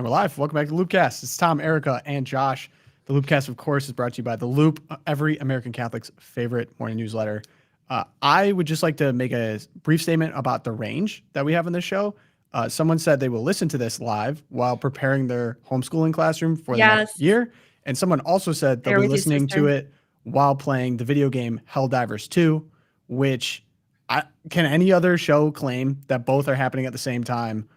And we're live. Welcome back to LOOPcast. It's Tom, Erica, and Josh. The LOOPcast, of course, is brought to you by The Loop, every American Catholic's favorite morning newsletter. I would just like to make a brief statement about the range that we have in this show. Someone said they will listen to this live while preparing their homeschooling classroom for the next year. And someone also said they'll be listening to it while playing the video game Helldivers 2, which can any other show claim that both are happening at the same time?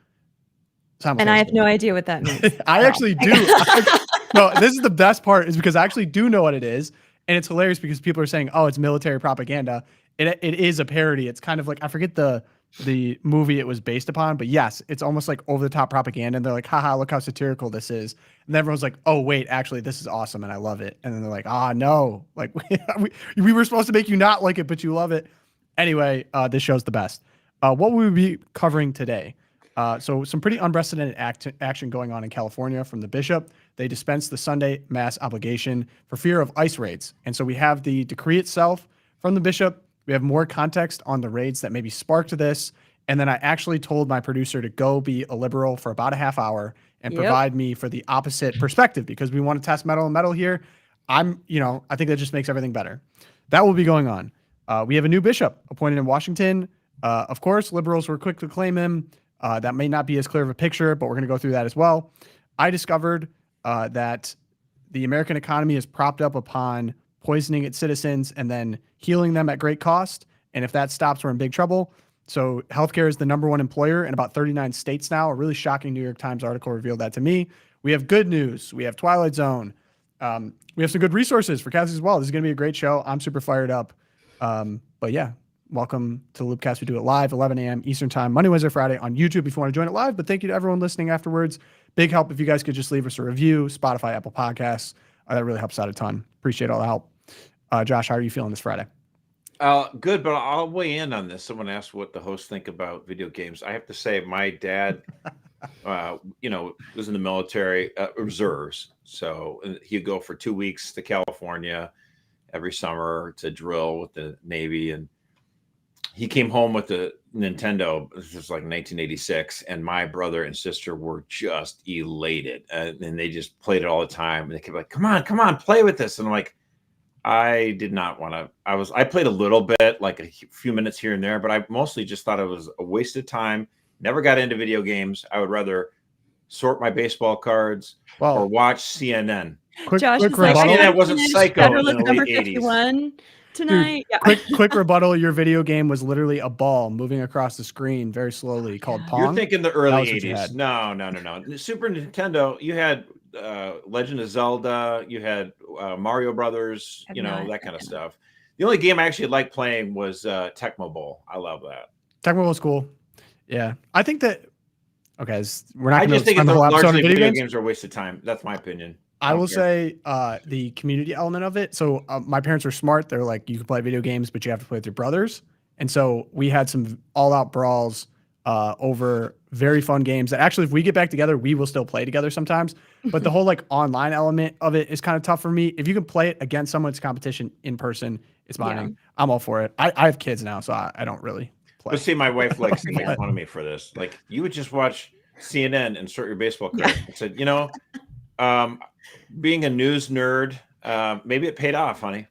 And I have no idea what that means. I actually do. No, this is the best part, is because I actually do know what it is. And it's hilarious because people are saying, oh, it's military propaganda. It is a parody. It's kind of like, I forget the movie it was based upon, but yes, it's almost like over the top propaganda. And they're like, haha, look how satirical this is. And everyone's like, oh, wait, actually, this is awesome. And I love it. And then they're like, no, like we were supposed to make you not like it, but you love it. Anyway, this show's the best. What will we be covering today? So some pretty unprecedented action going on in California from the bishop. They dispensed the Sunday mass obligation for fear of ICE raids. And so we have the decree itself from the bishop. We have more context on the raids that maybe sparked this. And then I actually told my producer to go be a liberal for about a half hour and provide me for the opposite perspective, because we want to test metal and metal here. I think that just makes everything better. That will be going on. We have a new bishop appointed in Washington. Of course, liberals were quick to claim him. That may not be as clear of a picture, but we're going to go through that as well. I discovered that the American economy is propped up upon poisoning its citizens and then healing them at great cost. And if that stops, we're in big trouble. So healthcare is the #1 employer in about 39 states now. A really shocking New York Times article revealed that to me. We have good news. We have Twilight Zone. We have some good resources for Catholics as well. This is going to be a great show. I'm super fired up. But yeah. Welcome to the Loopcast. We do it live, 11 a.m. Eastern Time, Monday, Wednesday, Friday on YouTube if you want to join it live. But thank you to everyone listening afterwards. Big help if you guys could just leave us a review, Spotify, Apple Podcasts. That really helps out a ton. Appreciate all the help. Josh, how are you feeling this Friday? Good, but I'll weigh in on this. Someone asked what the hosts think about video games. I have to say my dad, was in the military reserves. So he'd go for 2 weeks to California every summer to drill with the Navy, and he came home with the Nintendo. This was like 1986, and my brother and sister were just elated, and they just played it all the time. And they kept like, "Come on, play with this." And I'm like, I did not want to. I played a little bit, like a few minutes here and there, but I mostly just thought it was a waste of time. Never got into video games. I would rather sort my baseball cards or watch CNN. Josh is like, CNN wasn't Psycho in the late 51. Tonight. Dude, quick rebuttal. Your video game was literally a ball moving across the screen very slowly called Pong. You're thinking the early 80s. No. Super Nintendo, you had Legend of Zelda, you had Mario Brothers, that kind of stuff. The only game I actually liked playing was Tecmo Bowl. I love that. Tecmo Bowl is cool. Yeah. I think that, okay, we're not I going just think the whole episode largely of video games are a waste of time. That's my opinion. I will say the community element of it. So my parents were smart. They're like, you can play video games, but you have to play with your brothers. And so we had some all-out brawls over very fun games that actually, if we get back together, we will still play together sometimes. But the whole online element of it is kind of tough for me. If you can play it against someone's competition in person, it's bonding. Yeah. I'm all for it. I have kids now, so I don't really play. But see, my wife likes to make fun of me for this. Like, you would just watch CNN and sort your baseball card. I said, being a news nerd, maybe it paid off, honey.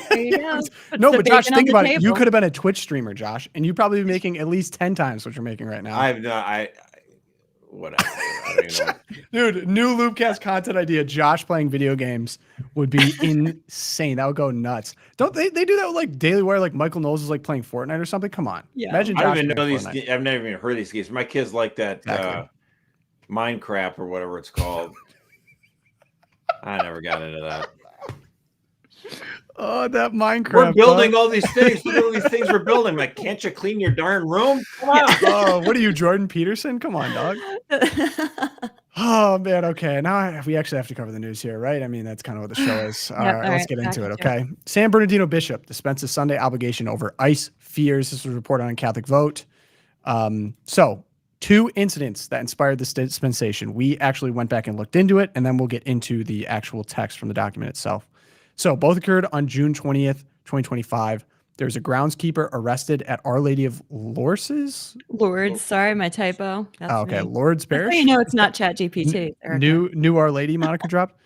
There you go. No, but Josh, think about it. You could have been a Twitch streamer, Josh, and you'd probably be making at least 10 times what you're making right now. Whatever. I don't even know. Dude, new Loopcast content idea. Josh playing video games would be insane. That would go nuts. Don't they do that with like Daily Wire? Like Michael Knowles is like playing Fortnite or something. Come on. Yeah. Imagine Josh. I don't even know these. I've never even heard of these games. My kids like that Minecraft or whatever it's called. I never got into that. Oh, that Minecraft. We're building all these things. Look at all these things we're building. Like, can't you clean your darn room? Come on. Oh, what are you, Jordan Peterson? Come on, dog. Oh, man. Okay. Now we actually have to cover the news here, right? I mean, that's kind of what the show is. All right, let's get into it. Okay. San Bernardino Bishop dispenses Sunday obligation over ICE fears. This was reported on Catholic Vote. So 2 incidents that inspired this dispensation. We actually went back and looked into it, and then we'll get into the actual text from the document itself. So both occurred on June 20th, 2025. There's a groundskeeper arrested at Our Lady of Lourdes. Lourdes, sorry, my typo. That's okay, me. Lourdes Parish. You know it's not ChatGPT. New Our Lady moniker dropped.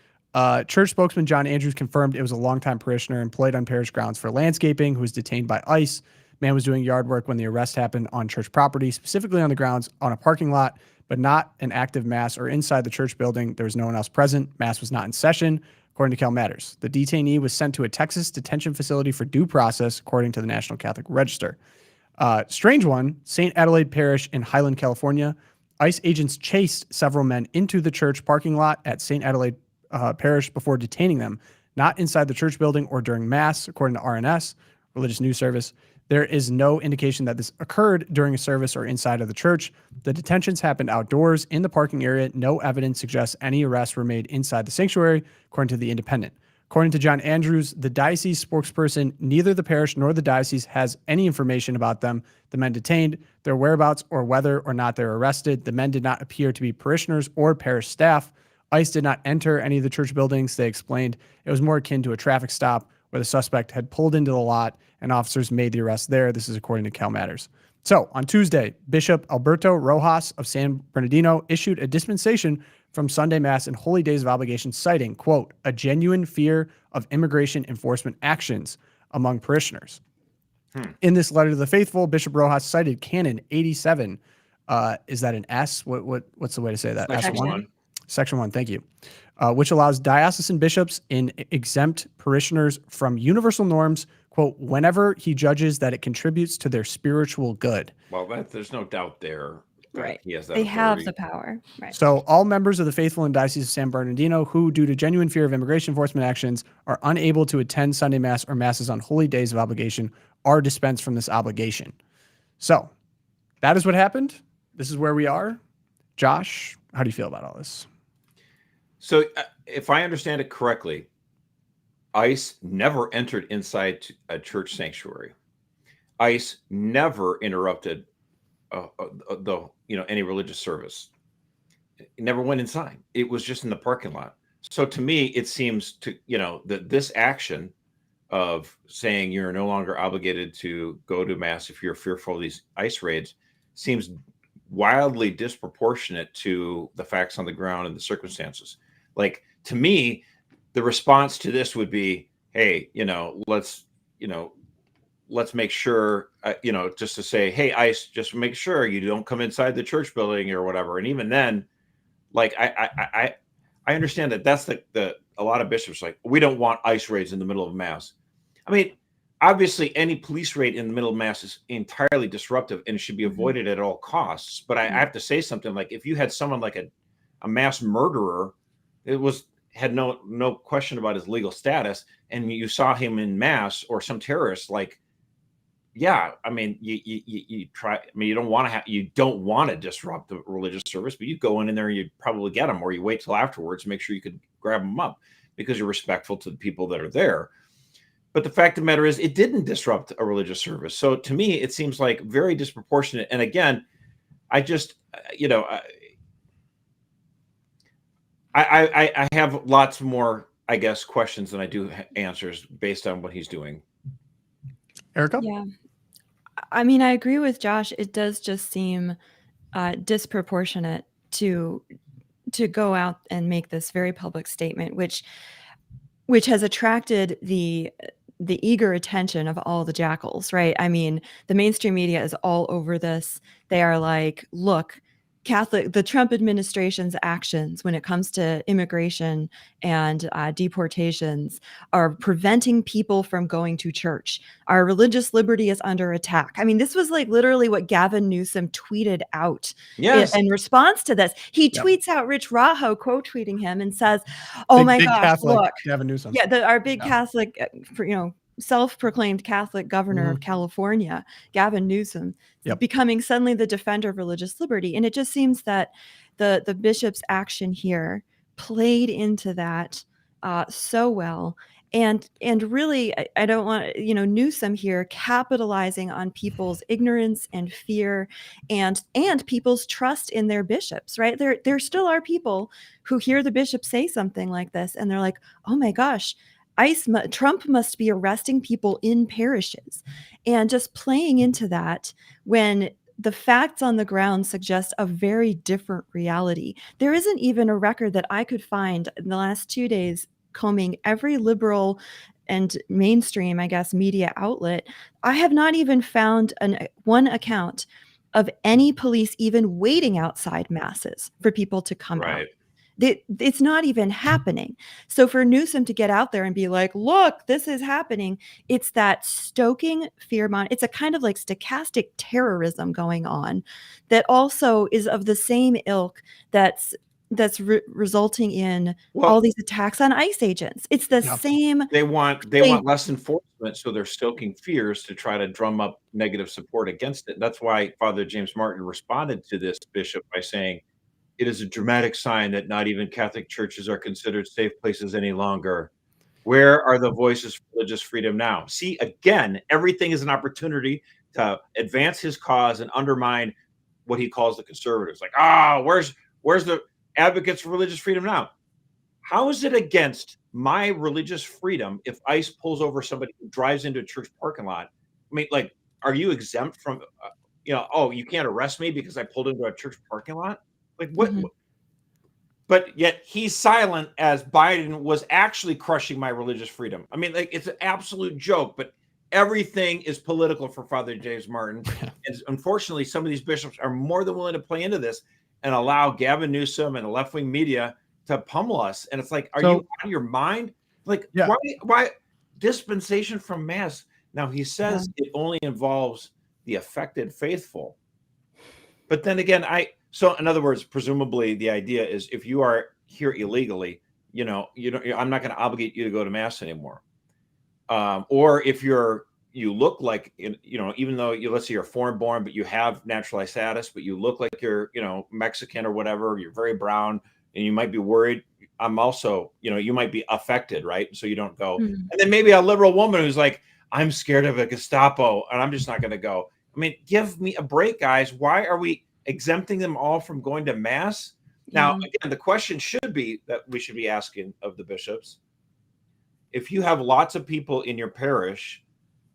Church spokesman John Andrews confirmed it was a longtime parishioner employed on parish grounds for landscaping who was detained by ICE. Man was doing yard work when the arrest happened on church property, specifically on the grounds on a parking lot, but not an active mass or inside the church building. There was no one else present. Mass was not in session, according to Cal Matters. The detainee was sent to a Texas detention facility for due process, according to the National Catholic Register. Strange one, St. Adelaide Parish in Highland, California. ICE agents chased several men into the church parking lot at St. Adelaide Parish before detaining them, not inside the church building or during Mass, according to RNS, Religious News Service. There is no indication that this occurred during a service or inside of the church. The detentions happened outdoors in the parking area. No evidence suggests any arrests were made inside the sanctuary, according to The Independent. According to John Andrews, the diocese spokesperson, neither the parish nor the diocese has any information about them, the men detained, their whereabouts, or whether or not they were arrested. The men did not appear to be parishioners or parish staff. ICE did not enter any of the church buildings. They explained it was more akin to a traffic stop where the suspect had pulled into the lot and officers made the arrest there. This is according to Cal Matters. So on Tuesday, Bishop Alberto Rojas of San Bernardino issued a dispensation from Sunday Mass and Holy Days of Obligation, citing, quote, a genuine fear of immigration enforcement actions among parishioners. In this letter to the faithful, Bishop Rojas cited Canon 87. Is that an S? What's the way to say that? S1. Section 1, thank you. Which allows diocesan bishops and exempt parishioners from universal norms, quote, whenever he judges that it contributes to their spiritual good. Well, there's no doubt there. Right. He has that they authority. have the power. Right. So all members of the faithful in Diocese of San Bernardino who, due to genuine fear of immigration enforcement actions, are unable to attend Sunday Mass or Masses on holy days of obligation are dispensed from this obligation. So that is what happened. This is where we are. Josh, how do you feel about all this? So if I understand it correctly, ICE never entered inside a church sanctuary. ICE never interrupted any religious service. It never went inside. It was just in the parking lot. So to me, it seems that this action of saying you're no longer obligated to go to Mass if you're fearful of these ICE raids seems wildly disproportionate to the facts on the ground and the circumstances. Like, to me, the response to this would be, hey, let's make sure, just to say, hey, ICE, just make sure you don't come inside the church building or whatever. And even then, like, I understand that that's a lot of bishops like, we don't want ICE raids in the middle of Mass. I mean, obviously, any police raid in the middle of Mass is entirely disruptive and should be avoided at all costs. But I have to say something like, if you had someone like a mass murderer, had no question about his legal status, and you saw him in Mass, or some terrorist, like, yeah, I mean, you try. I mean, you don't want to disrupt the religious service, but you go in there and you probably get them, or you wait till afterwards, make sure you could grab them up because you're respectful to the people that are there. But the fact of the matter is, it didn't disrupt a religious service. So to me, it seems like very disproportionate. And again, I just, I have lots more, I guess, questions than I do answers based on what he's doing. Erica? Yeah. I mean, I agree with Josh. It does just seem disproportionate to go out and make this very public statement, which has attracted the eager attention of all the jackals, right? I mean, the mainstream media is all over this. They are like, look, the Trump administration's actions when it comes to immigration and deportations are preventing people from going to church. Our religious liberty is under attack. I mean, this was like literally what Gavin Newsom tweeted out in response to this. He tweets out Rich Raho quote tweeting him and says, "Oh my gosh, Catholic, look, Gavin Newsom. Yeah, our big Catholic, self-proclaimed Catholic governor of California, Gavin Newsom, becoming suddenly the defender of religious liberty." And it just seems that the bishop's action here played into that so well. And really, I don't want, Newsom here capitalizing on people's ignorance and fear and people's trust in their bishops, right? There still are people who hear the bishop say something like this and they're like, oh my gosh, Trump must be arresting people in parishes, and just playing into that when the facts on the ground suggest a very different reality. There isn't even a record that I could find in the last 2 days combing every liberal and mainstream, I guess, media outlet. I have not even found one account of any police even waiting outside masses for people to come out. Right. It's not even happening. So for Newsom to get out there and be like, look, this is happening, it's that stoking fear. It's a kind of like stochastic terrorism going on that also is of the same ilk that's resulting in all these attacks on ICE agents. It's the same. They want less enforcement, so they're stoking fears to try to drum up negative support against it. That's why Father James Martin responded to this bishop by saying, it is a dramatic sign that not even Catholic churches are considered safe places any longer. Where are the voices for religious freedom now? See, again, everything is an opportunity to advance his cause and undermine what he calls the conservatives. Like, where's the advocates for religious freedom now? How is it against my religious freedom if ICE pulls over somebody who drives into a church parking lot? I mean, like, are you exempt from, you can't arrest me because I pulled into a church parking lot? Like, what? Mhm. But yet he's silent as Biden was actually crushing my religious freedom. I mean, like, it's an absolute joke, but everything is political for Father James Martin. And unfortunately, some of these bishops are more than willing to play into this and allow Gavin Newsom and the left-wing media to pummel us. And it's like, are you out of your mind? Like, why dispensation from mass? Now, he says it only involves the affected faithful. But then again, so in other words, presumably the idea is if you are here illegally, I'm not going to obligate you to go to mass anymore. Or if you look like, even though let's say you're foreign born, but you have naturalized status, but you look like you're, Mexican or whatever, you're very brown and you might be worried. I'm also, you might be affected, right? So you don't go. Mhm. And then maybe a liberal woman who's like, I'm scared of a Gestapo and I'm just not going to go. I mean, give me a break, guys. Why are we exempting them all from going to mass? Now, again, the question should be that we should be asking of the bishops, if you have lots of people in your parish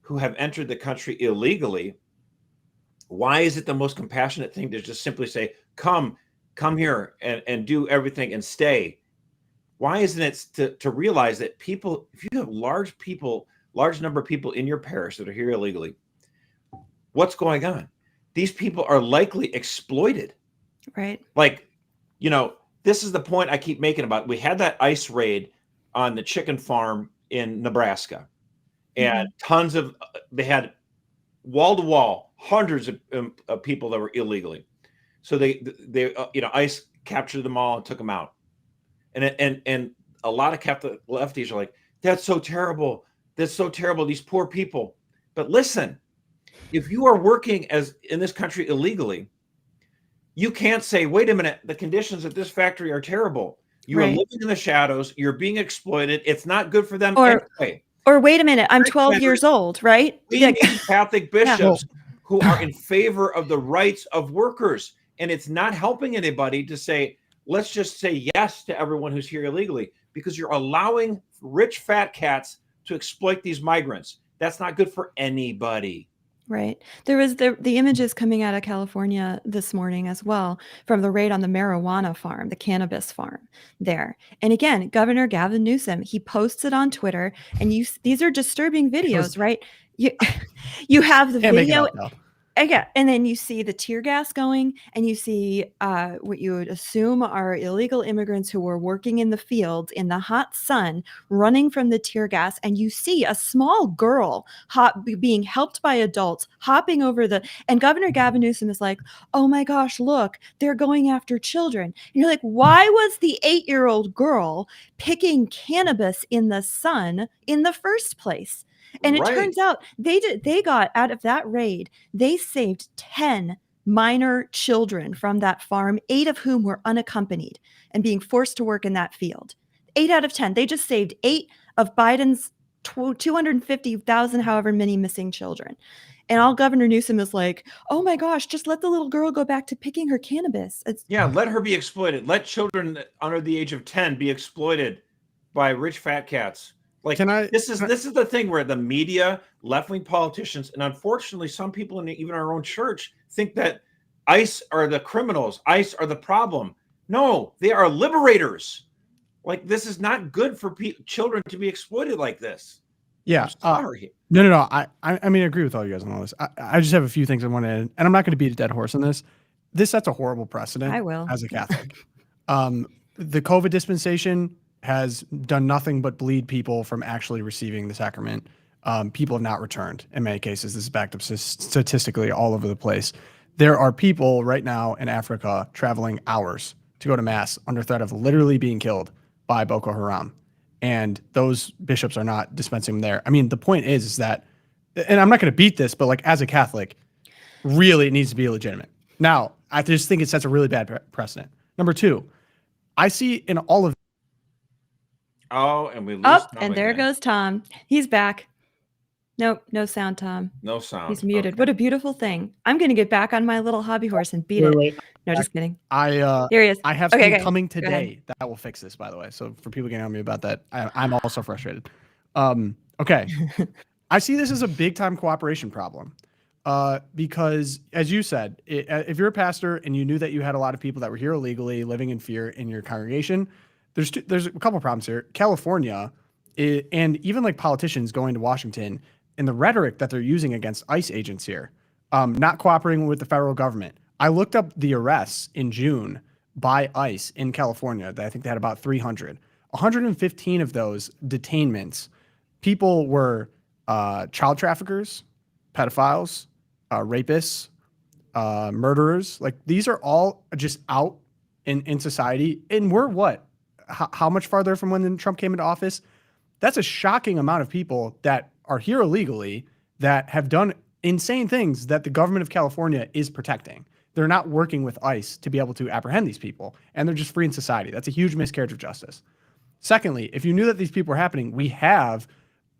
who have entered the country illegally, why is it the most compassionate thing to just simply say, come here and do everything and stay? Why isn't it to realize that people, if you have large number of people in your parish that are here illegally, what's going on? These people are likely exploited. Right. Like, this is the point I keep making about, we had that ICE raid on the chicken farm in Nebraska, and they had wall to wall, hundreds of people that were illegally. So they ICE captured them all and took them out. And a lot of Catholic lefties are like, that's so terrible. That's so terrible. These poor people. But listen, if you are working in this country illegally, you can't say, wait a minute, the conditions at this factory are terrible. You are living in the shadows. You're being exploited. It's not good for them anyway. Or wait a minute, I'm 12 years old, right? We need Catholic bishops who are in favor of the rights of workers. And it's not helping anybody to say, let's just say yes to everyone who's here illegally, because you're allowing rich fat cats to exploit these migrants. That's not good for anybody. Right. There was the images coming out of California this morning as well from the raid on the marijuana farm, the cannabis farm there. And again, Governor Gavin Newsom, he posts it on Twitter, and these are disturbing videos, right? You have the video. Yeah, and then you see the tear gas going, and you see what you would assume are illegal immigrants who were working in the fields in the hot sun, running from the tear gas, and you see a small girl being helped by adults, hopping over and Governor Gavin Newsom is like, oh my gosh, look, they're going after children. And you're like, why was the 8-year-old girl picking cannabis in the sun in the first place? And it turns out they got out of that raid, they saved 10 minor children from that farm, 8 of whom were unaccompanied and being forced to work in that field. 8 out of 10. They just saved 8 of Biden's 250,000, however many missing children. And all Governor Newsom is like, oh my gosh, just let the little girl go back to picking her cannabis. Let her be exploited. Let children under the age of 10 be exploited by rich fat cats. Like, this is the thing where the media, left-wing politicians, and unfortunately some people in even our own church think that ICE are the criminals, ICE are the problem. No, they are liberators. Like, this is not good for children to be exploited like this. Yeah. I'm sorry. No. I mean, I agree with all you guys on all this. I just have a few things I want to add, and I'm not going to beat a dead horse on this. This sets a horrible precedent. I will. As a Catholic. The COVID dispensation has done nothing but bleed people from actually receiving the sacrament. People have not returned in many cases. This is backed up statistically all over the place. There are people right now in Africa traveling hours to go to mass under threat of literally being killed by Boko Haram. And those bishops are not dispensing them there. I mean, the point is that, and I'm not going to beat this, but like as a Catholic, really it needs to be legitimate. Now, I just think it sets a really bad precedent. Number two, I see in all of. Oh, and we lose Tom again. There goes Tom. He's back. Nope, no sound, Tom. No sound. He's muted. Okay. What a beautiful thing. I'm going to get back on my little hobby horse and beat it. No, just kidding. There he is. I have something coming today that will fix this, by the way. So for people getting on me about that, I'm also frustrated. Okay. I see this as a big time cooperation problem. Because as you said, if you're a pastor and you knew that you had a lot of people that were here illegally living in fear in your congregation, there's a couple problems here. California and even like politicians going to Washington and the rhetoric that they're using against ICE agents here, not cooperating with the federal government. I looked up the arrests in June by ICE in California. I think they had about 300. 115 of those detainments, people were child traffickers, pedophiles, rapists, murderers. Like these are all just out in society. And we're what? How much farther from when Trump came into office? That's a shocking amount of people that are here illegally that have done insane things that the government of California is protecting. They're not working with ICE to be able to apprehend these people, and they're just free in society. That's a huge miscarriage of justice. Secondly, if you knew that these people were happening, we have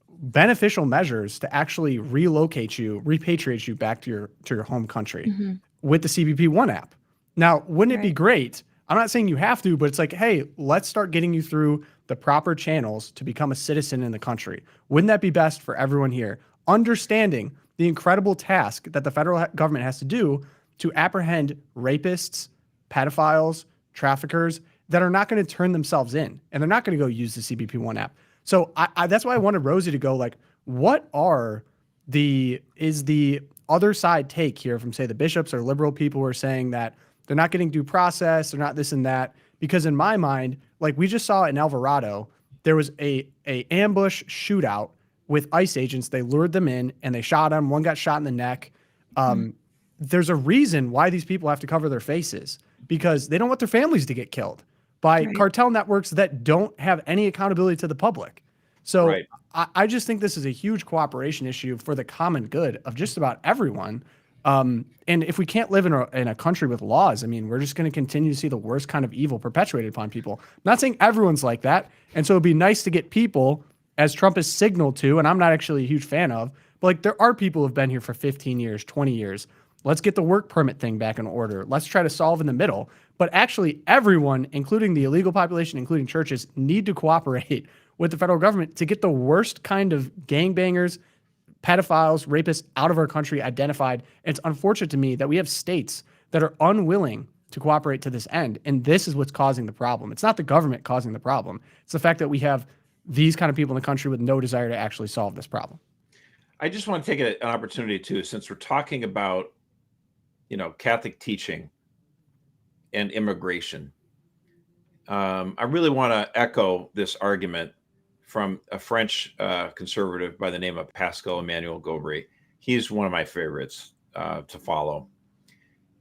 beneficial measures to actually relocate you, repatriate you back to your home country with the CBP1 app. Now, wouldn't it be great? I'm not saying you have to, but it's like, hey, let's start getting you through the proper channels to become a citizen in the country. Wouldn't that be best for everyone here? Understanding the incredible task that the federal government has to do to apprehend rapists, pedophiles, traffickers that are not going to turn themselves in, and they're not going to go use the CBP1 app. So that's why I wanted Rosie to go like, what is the other side take here from, say, the bishops or liberal people who are saying that they're not getting due process, they're not this and that? Because in my mind, like we just saw in Alvarado, there was a ambush shootout with ICE agents. They lured them in and they shot them. One got shot in the neck. There's a reason why these people have to cover their faces, because they don't want their families to get killed by cartel networks that don't have any accountability to the public. So I just think this is a huge cooperation issue for the common good of just about everyone. And if we can't live in a country with laws, I mean, we're just going to continue to see the worst kind of evil perpetuated upon people. I'm not saying everyone's like that. And so it'd be nice to get people, as Trump has signaled to, and I'm not actually a huge fan of, but like there are people who've been here for 15 years, 20 years. Let's get the work permit thing back in order. Let's try to solve in the middle. But actually everyone, including the illegal population, including churches, need to cooperate with the federal government to get the worst kind of gangbangers, pedophiles, rapists out of our country identified. And it's unfortunate to me that we have states that are unwilling to cooperate to this end. And this is what's causing the problem. It's not the government causing the problem. It's the fact that we have these kind of people in the country with no desire to actually solve this problem. I just want to take an opportunity too, since we're talking about, Catholic teaching and immigration. I really want to echo this argument from a French conservative by the name of Pascal Emmanuel Gobry. He's one of my favorites to follow.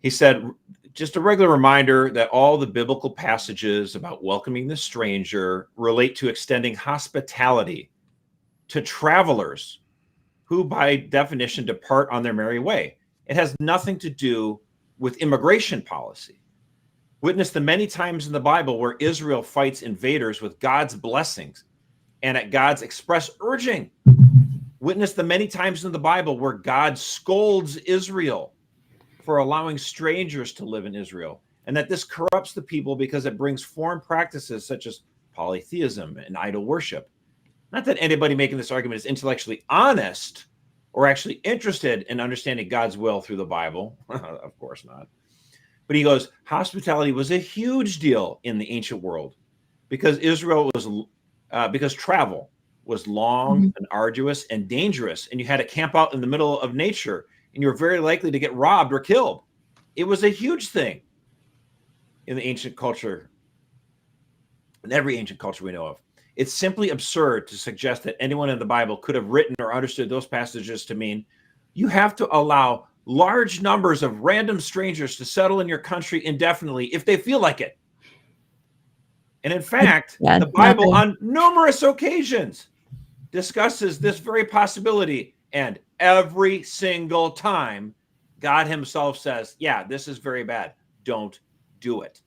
He said, just a regular reminder that all the biblical passages about welcoming the stranger relate to extending hospitality to travelers who by definition depart on their merry way. It has nothing to do with immigration policy. Witness the many times in the Bible where Israel fights invaders with God's blessings and at God's express urging. Witness the many times in the Bible where God scolds Israel for allowing strangers to live in Israel, and that this corrupts the people because it brings foreign practices such as polytheism and idol worship. Not that anybody making this argument is intellectually honest or actually interested in understanding God's will through the Bible. Of course not. But he goes, hospitality was a huge deal in the ancient world because because travel was long and arduous and dangerous, and you had to camp out in the middle of nature, and you were very likely to get robbed or killed. It was a huge thing in the ancient culture, in every ancient culture we know of. It's simply absurd to suggest that anyone in the Bible could have written or understood those passages to mean you have to allow large numbers of random strangers to settle in your country indefinitely if they feel like it. And in fact, the Bible on numerous occasions discusses this very possibility. And every single time, God himself says, yeah, this is very bad. Don't do it.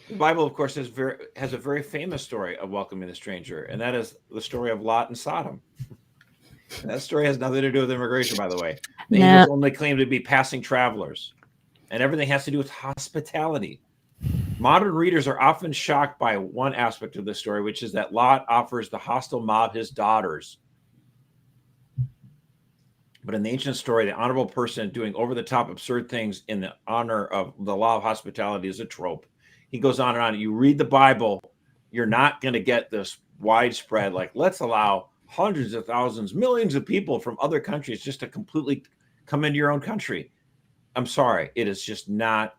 The Bible, of course, has a very famous story of welcoming a stranger, and that is the story of Lot and Sodom. And that story has nothing to do with immigration, by the way. The angels only claim to be passing travelers, and everything has to do with hospitality. Modern readers are often shocked by one aspect of this story, which is that Lot offers the hostile mob his daughters. But in the ancient story, the honorable person doing over-the-top absurd things in the honor of the law of hospitality is a trope. He goes on and on. You read the Bible, you're not going to get this widespread, like, let's allow hundreds of thousands, millions of people from other countries just to completely come into your own country. I'm sorry. It is just not,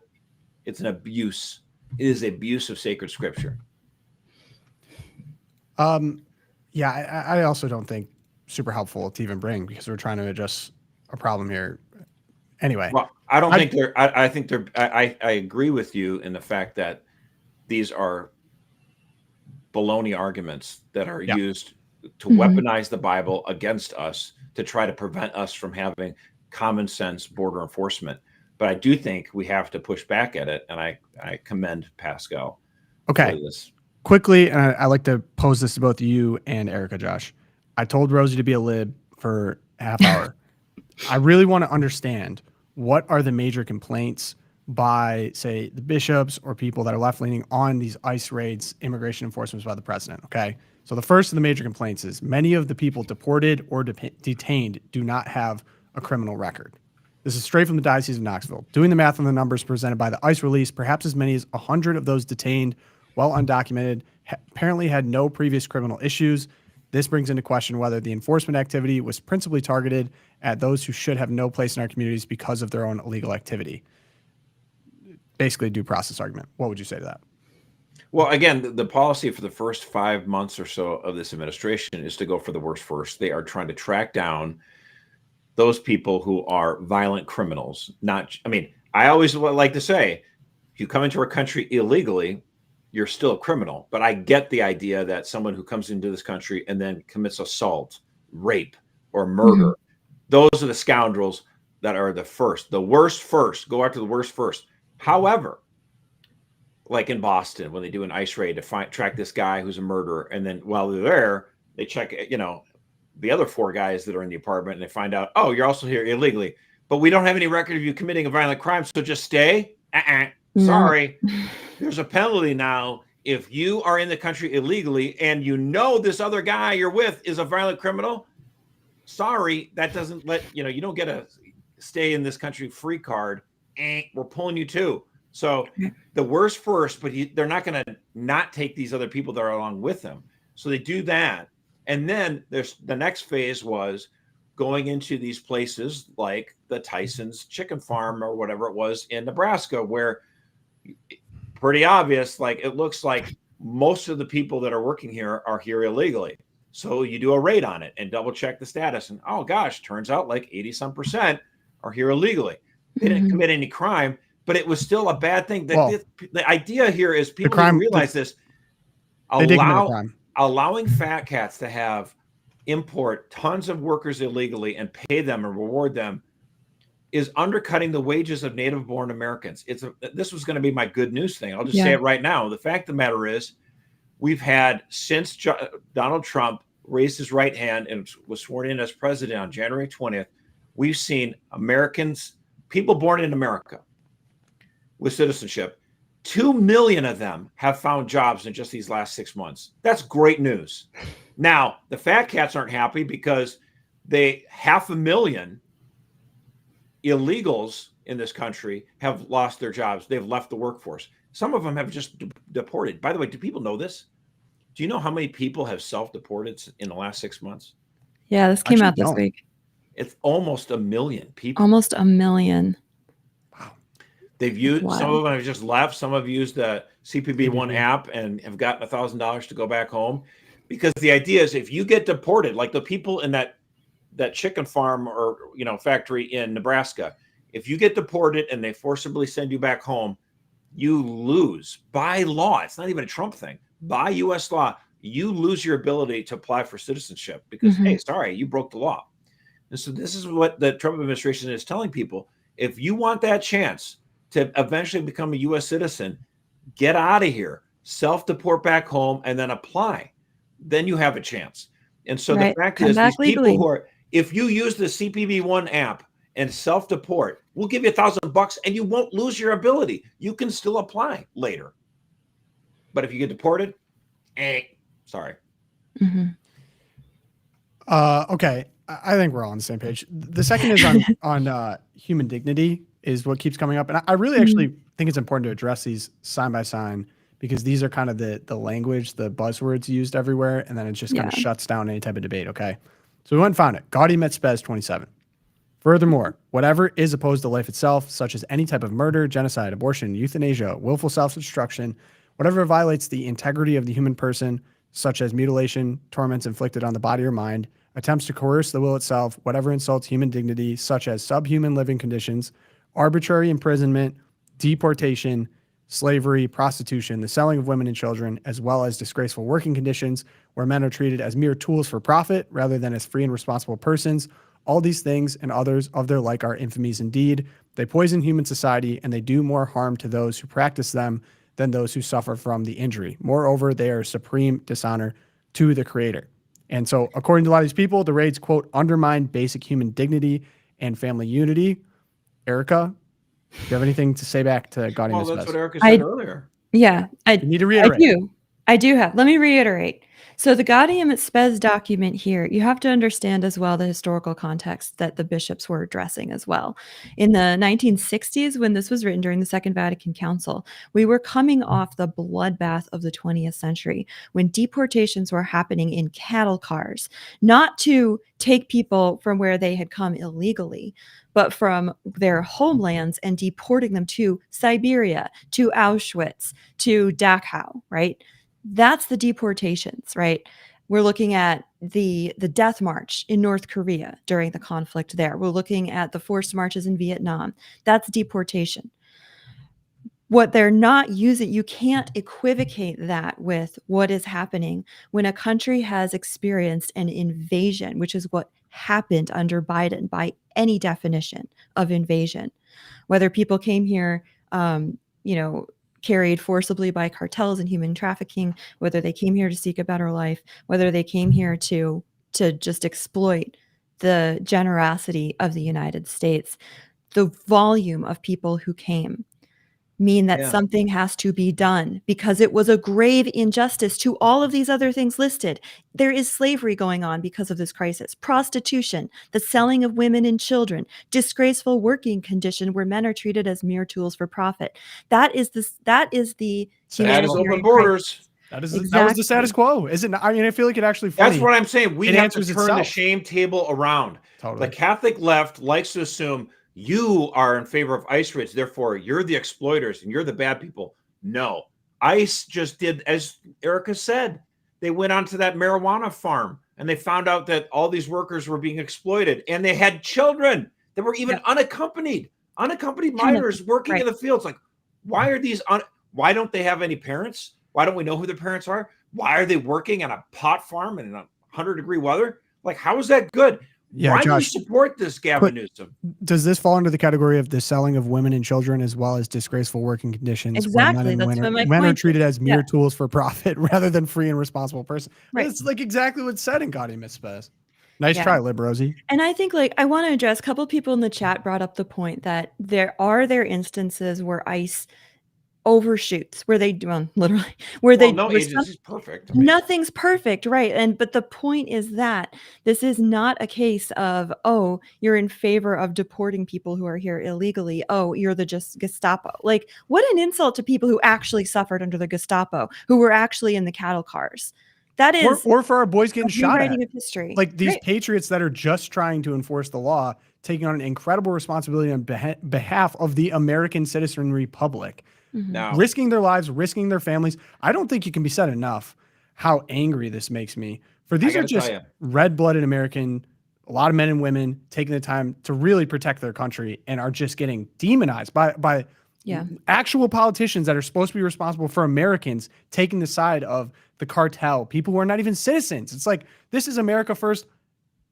it's an abuse. It is abuse of sacred scripture. Yeah, I also don't think super helpful to even bring because we're trying to address a problem here. Anyway. Well, I don't think they're, I think they're, I agree with you in the fact that these are baloney arguments that are used to weaponize the Bible against us to try to prevent us from having common sense border enforcement. But I do think we have to push back at it, and I commend Pascal. Okay. For this. Quickly, and I like to pose this to both you and Erica, Josh. I told Rosie to be a lib for a half hour. I really want to understand what are the major complaints by, say, the bishops or people that are left-leaning on these ICE raids, immigration enforcements by the president, okay? So the first of the major complaints is many of the people deported or detained do not have a criminal record. This is straight from the Diocese of Knoxville. Doing the math on the numbers presented by the ICE release, perhaps as many as 100 of those detained, well undocumented, apparently had no previous criminal issues. This brings into question whether the enforcement activity was principally targeted at those who should have no place in our communities because of their own illegal activity. Basically a due process argument. What would you say to that? Well, again, the policy for the first 5 months or so of this administration is to go for the worst first. They are trying to track down those people who are violent criminals. I always like to say, if you come into our country illegally, you're still a criminal. But I get the idea that someone who comes into this country and then commits assault, rape, or murder, those are the scoundrels that are the first. The worst first. Go after the worst first. However, like in Boston, when they do an ICE raid to track this guy who's a murderer, and then while they're there, they check, the other 4 guys that are in the apartment, and they find out, oh, you're also here illegally, but we don't have any record of you committing a violent crime, so just stay. Sorry. There's a penalty now if you are in the country illegally and you know this other guy you're with is a violent criminal. Sorry, that doesn't you don't get a stay in this country free card. We're pulling you too. So the worst first, but they're not going to not take these other people that are along with them. So they do that. And then there's the next phase was going into these places like the Tyson's chicken farm or whatever it was in Nebraska, where pretty obvious, like it looks like most of the people that are working here are here illegally. So you do a raid on it and double check the status. And oh gosh, turns out like 80% are here illegally. They didn't commit any crime, but it was still a bad thing. The idea here is people need to realize this. Allowing fat cats to import tons of workers illegally and pay them and reward them is undercutting the wages of native-born Americans. This was going to be my good news thing. I'll just say it right now. The fact of the matter is, we've had, since Donald Trump raised his right hand and was sworn in as president on January 20th, we've seen Americans, people born in America with citizenship, 2 million of them have found jobs in just these last 6 months. That's great news. Now, the fat cats aren't happy because 500,000 illegals in this country have lost their jobs. They've left the workforce. Some of them have just deported. By the way, do people know this? Do you know how many people have self-deported in the last 6 months? Yeah, this came out this week. It's almost 1 million people. Almost 1 million. Wow. They've used, some of them have just left. Some have used the CPB1 app and have gotten $1,000 to go back home. Because the idea is if you get deported, like the people in that chicken farm or factory in Nebraska, if you get deported and they forcibly send you back home, you lose by law. It's not even a Trump thing. By U.S. law, you lose your ability to apply for citizenship because, hey, sorry, you broke the law. And so this is what the Trump administration is telling people. If you want that chance to eventually become a U.S. citizen, get out of here, self-deport back home, and then apply. Then you have a chance. And so the fact is, these people who are, if you use the CPB1 app and self-deport, we'll give you $1,000 and you won't lose your ability. You can still apply later. But if you get deported, sorry. Okay. I think we're all on the same page. The second is on human dignity is what keeps coming up. And I really actually think it's important to address these sign by sign because these are kind of the language, the buzzwords used everywhere. And then it just kind of shuts down any type of debate. Okay. So we went and found it. Gaudium et Spes 27. Furthermore, whatever is opposed to life itself, such as any type of murder, genocide, abortion, euthanasia, willful self-destruction, whatever violates the integrity of the human person, such as mutilation, torments inflicted on the body or mind, attempts to coerce the will itself, whatever insults human dignity, such as subhuman living conditions, arbitrary imprisonment, deportation, slavery, prostitution, the selling of women and children, as well as disgraceful working conditions where men are treated as mere tools for profit rather than as free and responsible persons. All these things and others of their like are infamies indeed. They poison human society and they do more harm to those who practice them than those who suffer from the injury. Moreover, they are supreme dishonor to the Creator. And so, according to a lot of these people, the raids, quote, undermine basic human dignity and family unity. Erica, do you have anything to say back to Gaudium et Spes? Well, that's what Erica said earlier. Yeah. You need to reiterate. I do have. Let me reiterate. So the Gaudium et Spes document here, you have to understand as well the historical context that the bishops were addressing as well. In the 1960s, when this was written during the Second Vatican Council, we were coming off the bloodbath of the 20th century when deportations were happening in cattle cars, not to take people from where they had come illegally, but from their homelands and deporting them to Siberia, to Auschwitz, to Dachau, right? That's the deportations, right? We're looking at the death march in North Korea during the conflict there. We're looking at the forced marches in Vietnam. That's deportation. What they're not using, you can't equivocate that with what is happening when a country has experienced an invasion, which is what happened under Biden by any definition of invasion. Whether people came here, carried forcibly by cartels and human trafficking, whether they came here to seek a better life, whether they came here to just exploit the generosity of the United States, the volume of people who came mean that something has to be done because it was a grave injustice to all of these other things listed. There is slavery going on because of this crisis, prostitution, the selling of women and children, disgraceful working condition where men are treated as mere tools for profit. That is the open borders. That was the status quo, isn't it? I mean, I feel like it actually funny. That's what I'm saying. We have to turn itself. the shame table around. Totally. The Catholic left likes to assume you are in favor of ICE raids, therefore you're the exploiters and you're the bad people. No, ICE just did, as Erica said, they went onto that marijuana farm and they found out that all these workers were being exploited and they had children that were even unaccompanied minors working in the fields. Like, why are these, why don't they have any parents? Why don't we know who their parents are? Why are they working on a pot farm in 100-degree weather? Like, how is that good? Yeah, why Josh, do you support this, Gavin Newsom? Does this fall under the category of the selling of women and children as well as disgraceful working conditions? Exactly. Where men are treated as mere tools for profit rather than free and responsible person. Right. It's like exactly what's said in Gaudium et Spes. Nice try, Lib Rosie. And I think I want to address, a couple of people in the chat brought up the point that there are instances where ICE overshoots, where they do literally, where Well, they no where agency is perfect. I mean, nothing's perfect, right? But the point is that this is not a case of, oh, you're in favor of deporting people who are here illegally. Oh, you're the just Gestapo. Like, what an insult to people who actually suffered under the Gestapo, who were actually in the cattle cars. That is or for our boys getting shot at. rewriting of history. Like these Right. patriots that are just trying to enforce the law, taking on an incredible responsibility on behalf of the American citizenry public, now risking their lives, risking their families. I don't think it can be said enough how angry this makes me. For these I are gotta tell just you, red-blooded American, a lot of men and women taking the time to really protect their country and are just getting demonized by Yeah. actual politicians that are supposed to be responsible for Americans taking the side of the cartel, people who are not even citizens. It's like, this is America First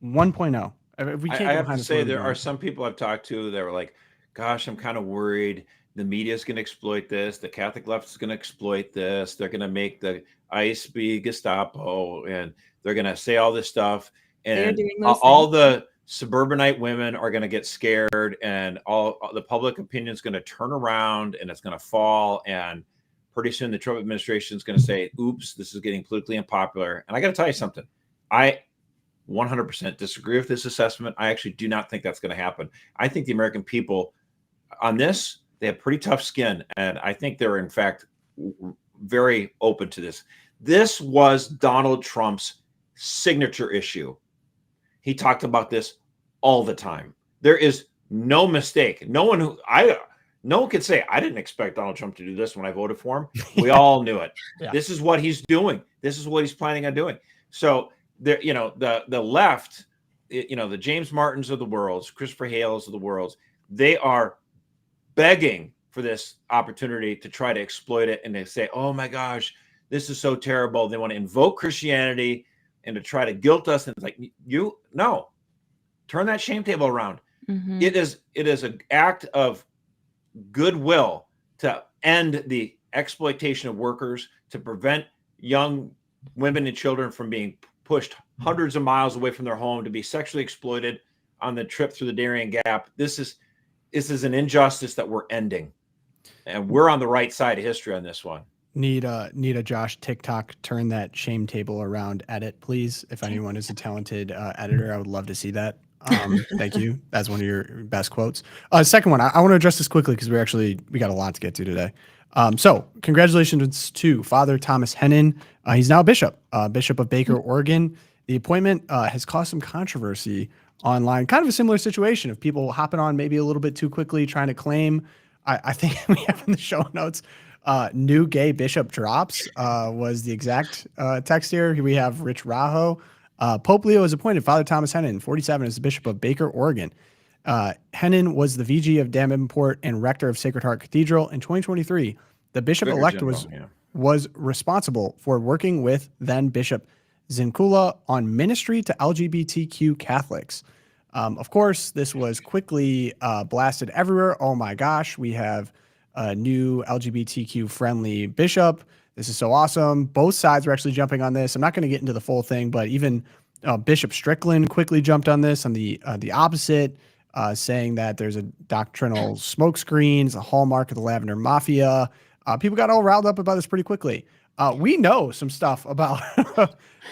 1.0. We can't I get have behind to this say where we're there are going. some people I've talked to that were like, "Gosh, I'm kind of worried. The media is going to exploit this. The Catholic left is going to exploit this. They're going to make the ICE be Gestapo, and they're going to say all this stuff, They're and doing those all things. the suburbanite women are going to get scared, and all the public opinion is going to turn around, and it's going to fall, and pretty soon the Trump administration is going to say, oops, this is getting politically unpopular." And I got to tell you something. I 100% disagree with this assessment. I actually do not think that's going to happen. I think the American people on this, they have pretty tough skin. And I think they're, in fact, very open to this. This was Donald Trump's signature issue. He talked about this all the time. There is no mistake. No one could say, I didn't expect Donald Trump to do this when I voted for him. We all knew it. Yeah. This is what he's doing. This is what he's planning on doing. So there, the left, the James Martins of the world, Christopher Hales of the world, they are begging for this opportunity to try to exploit it, and they say, oh my gosh, this is so terrible. They want to invoke Christianity and to try to guilt us. And it's like, no, turn that shame table around. Mhm. It is an act of goodwill to end the exploitation of workers, to prevent young women and children from being pushed hundreds of miles away from their home to be sexually exploited on the trip through the Darien Gap. This is an injustice that we're ending, and we're on the right side of history on this one. Need a Josh TikTok turn that shame table around edit, please. If anyone is a talented editor, I would love to see that. Thank you. That's one of your best quotes. Second one, I want to address this quickly because we got a lot to get to today. So congratulations to Father Thomas Hennon. He's now a bishop of Baker, Oregon. The appointment has caused some controversy online, kind of a similar situation of people hopping on maybe a little bit too quickly, trying to claim. I think we have in the show notes, new gay bishop drops was the exact text here. Here we have Rich Raho. Pope Leo has appointed Father Thomas Hennon, 47, as the Bishop of Baker, Oregon. Hennon was the VG of Davenport and rector of Sacred Heart Cathedral in 2023. The bishop-elect was responsible for working with then Bishop Zinkula on ministry to LGBTQ Catholics. Of course, this was quickly blasted everywhere. Oh my gosh, we have a new LGBTQ-friendly bishop. This is so awesome. Both sides were actually jumping on this. I'm not going to get into the full thing, but even Bishop Strickland quickly jumped on this on the opposite, saying that there's a doctrinal smokescreen, it's a hallmark of the Lavender Mafia. People got all riled up about this pretty quickly. We know some stuff about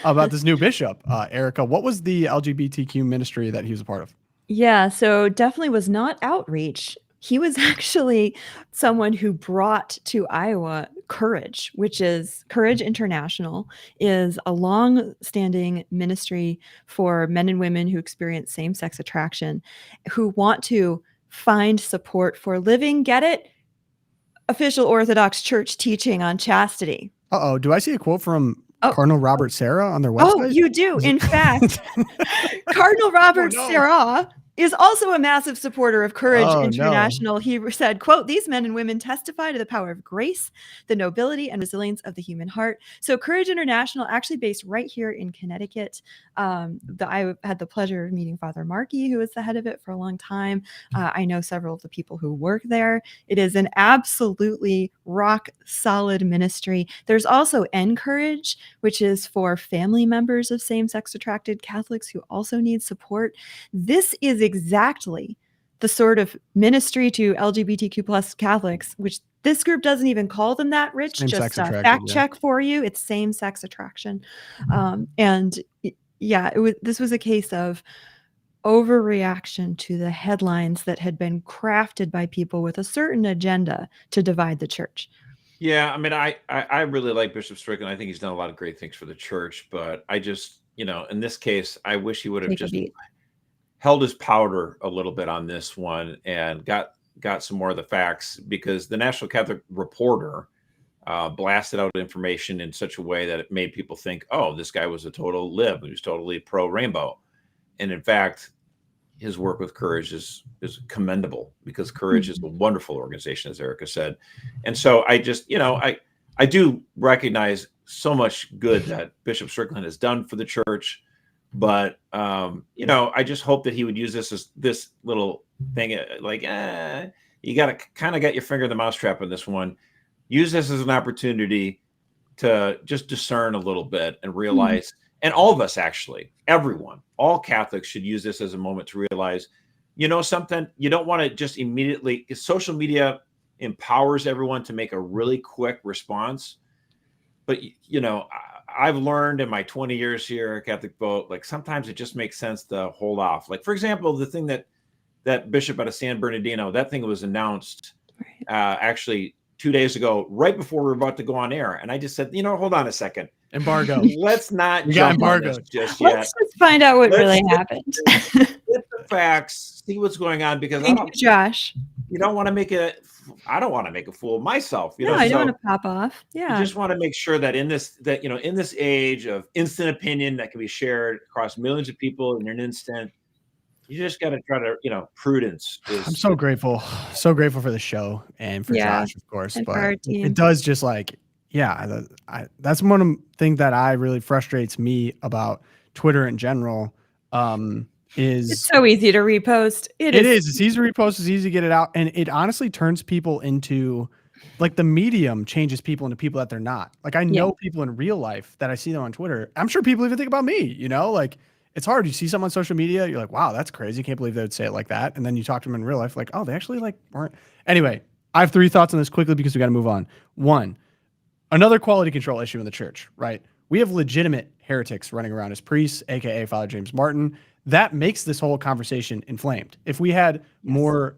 about this new bishop. Erica, what was the LGBTQ ministry that he was a part of? Yeah, so definitely was not outreach. He was actually someone who brought to Iowa Courage, which is Courage International, is a long-standing ministry for men and women who experience same-sex attraction, who want to find support for living, get it? Official Orthodox Church teaching on chastity. Uh-oh, do I see a quote from Cardinal Robert Sarah on their website? Oh, you do. In fact, Cardinal Robert Sarah is also a massive supporter of Courage International. No. He said, quote, "These men and women testify to the power of grace, the nobility and resilience of the human heart." So Courage International, actually based right here in Connecticut. I had the pleasure of meeting Father Markey, who was the head of it for a long time. I know several of the people who work there. It is an absolutely rock solid ministry. There's also Encourage, which is for family members of same-sex attracted Catholics who also need support. This is exactly the sort of ministry to LGBTQ plus Catholics, which This group doesn't even call them that, Rich. Same-sex Just attraction, fact yeah. check for you. It's same-sex attraction. And yeah, this was a case of overreaction to the headlines that had been crafted by people with a certain agenda to divide the church. Yeah, I mean, I really like Bishop Strickland. I think he's done a lot of great things for the church, but I just, in this case, I wish he would have just held his powder a little bit on this one and got some more of the facts, because the National Catholic Reporter blasted out information in such a way that it made people think, oh, this guy was a total lib. He was totally pro-rainbow. And in fact, his work with Courage is commendable, because Courage is a wonderful organization, as Erica said. And so I just, I do recognize so much good that Bishop Strickland has done for the church. But, I just hope that he would use this as this little thing, like, you got to kind of get your finger in the mousetrap on this one. Use this as an opportunity to just discern a little bit and realize, and all of us, actually, everyone, all Catholics should use this as a moment to realize, something, you don't want to just immediately, social media empowers everyone to make a really quick response. But, I've learned in my 20 years here at Catholic Vote, like sometimes it just makes sense to hold off. Like, for example, the thing that Bishop out of San Bernardino, that thing was announced actually 2 days ago, right before we were about to go on air. And I just said, hold on a second. Embargo. Let's not jump on this just yet. Let's just find out what really happened. Get the facts, see what's going on, because Josh. You don't want to make I don't want to make a fool of myself. No, I don't want to pop off. Yeah. You just want to make sure that in this age of instant opinion that can be shared across millions of people in an instant, you just got to try to, prudence. I'm so grateful for the show and for Josh, of course. But it does just like, that's one of the things that I really frustrates me about Twitter in general. It's so easy to repost. It is. It's easy to repost. It's easy to get it out. And it honestly turns people into, like, the medium changes people into people that they're not. Like, I know people in real life that I see them on Twitter. I'm sure people even think about me, like, it's hard. You see someone on social media, you're like, wow, that's crazy. Can't believe they would say it like that. And then you talk to them in real life, like, oh, they actually weren't. Anyway, I have 3 thoughts on this quickly because we got to move on. 1, another quality control issue in the church, right? We have legitimate heretics running around as priests, aka Father James Martin. That makes this whole conversation inflamed. If we had more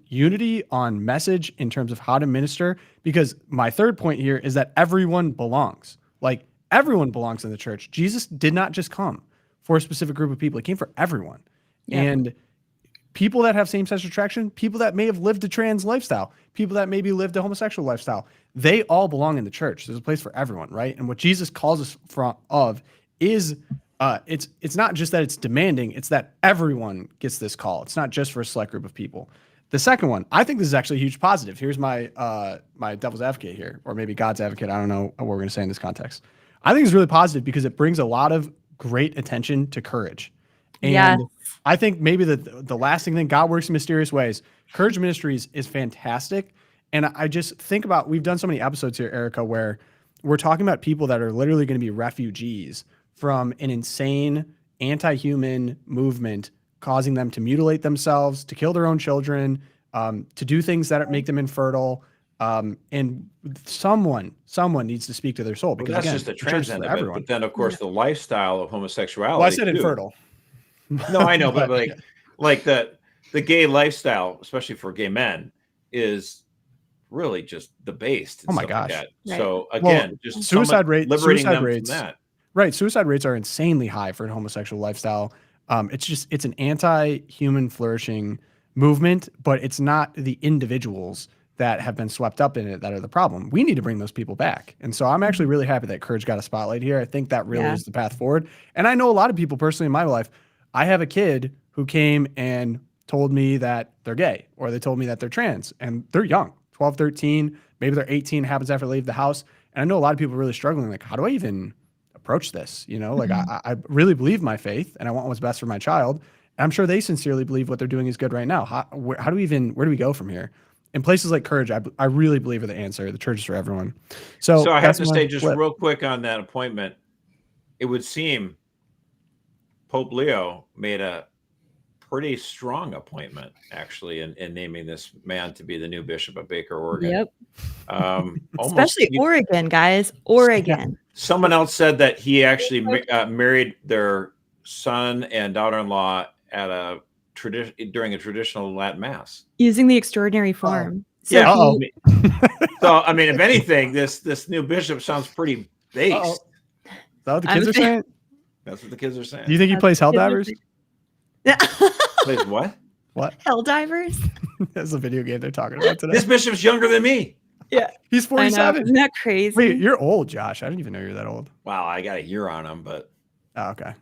unity on message in terms of how to minister, because my third point here is that everyone belongs. Like, everyone belongs in the church. Jesus did not just come for a specific group of people. He came for everyone. Yeah. And people that have same-sex attraction, people that may have lived a trans lifestyle, people that maybe lived a homosexual lifestyle, they all belong in the church. There's a place for everyone, right? And what Jesus calls us is it's not just that it's demanding, it's that everyone gets this call. It's not just for a select group of people. The second one, I think this is actually a huge positive. Here's my my devil's advocate here, or maybe God's advocate. I don't know what we're going to say in this context. I think it's really positive because it brings a lot of great attention to Courage. And I think maybe the lasting thing, God works in mysterious ways. Courage Ministries is fantastic. And I just think about, we've done so many episodes here, Erica, where we're talking about people that are literally going to be refugees from an insane anti-human movement, causing them to mutilate themselves, to kill their own children, to do things that make them infertile. And someone needs to speak to their soul, because that's just the trans end of it. But then, of course, the lifestyle of homosexuality. Well, I said infertile. No, I know, but like the gay lifestyle, especially for gay men, is really just debased. Oh my gosh! Like so again, just suicide rates. Liberating them from that. Right, suicide rates are insanely high for a homosexual lifestyle. It's an anti-human flourishing movement, but it's not the individuals that have been swept up in it that are the problem. We need to bring those people back. And so I'm actually really happy that Courage got a spotlight here. I think that really is the path forward. And I know a lot of people personally in my life. I have a kid who came and told me that they're gay, or they told me that they're trans, and they're young, 12, 13, maybe they're 18, happens after they leave the house. And I know a lot of people are really struggling. Like, how do I even approach this? Like, I really believe my faith and I want what's best for my child. And I'm sure they sincerely believe what they're doing is good right now. Where do we go from here? In places like Courage, I really believe are the answer. The church is for everyone. So I have to say just real quick on that appointment, it would seem Pope Leo made a pretty strong appointment, actually, in naming this man to be the new bishop of Baker, Oregon. Yep. Almost, Especially Oregon, guys. Oregon. someone else said that he actually married their son and daughter-in-law at a during a traditional Latin mass, Using the extraordinary form. So yeah. So I mean, if anything, this new bishop sounds pretty based. Is that what the kids are saying? That's what the kids are saying. Do you think he plays Helldivers? Plays what? What? Helldivers? That's the video game they're talking about today. This bishop's younger than me. Yeah. He's I know. 47. Isn't that crazy? Wait, you're old, Josh. I didn't even know you're that old. Wow, I got a year on him, but Oh, okay.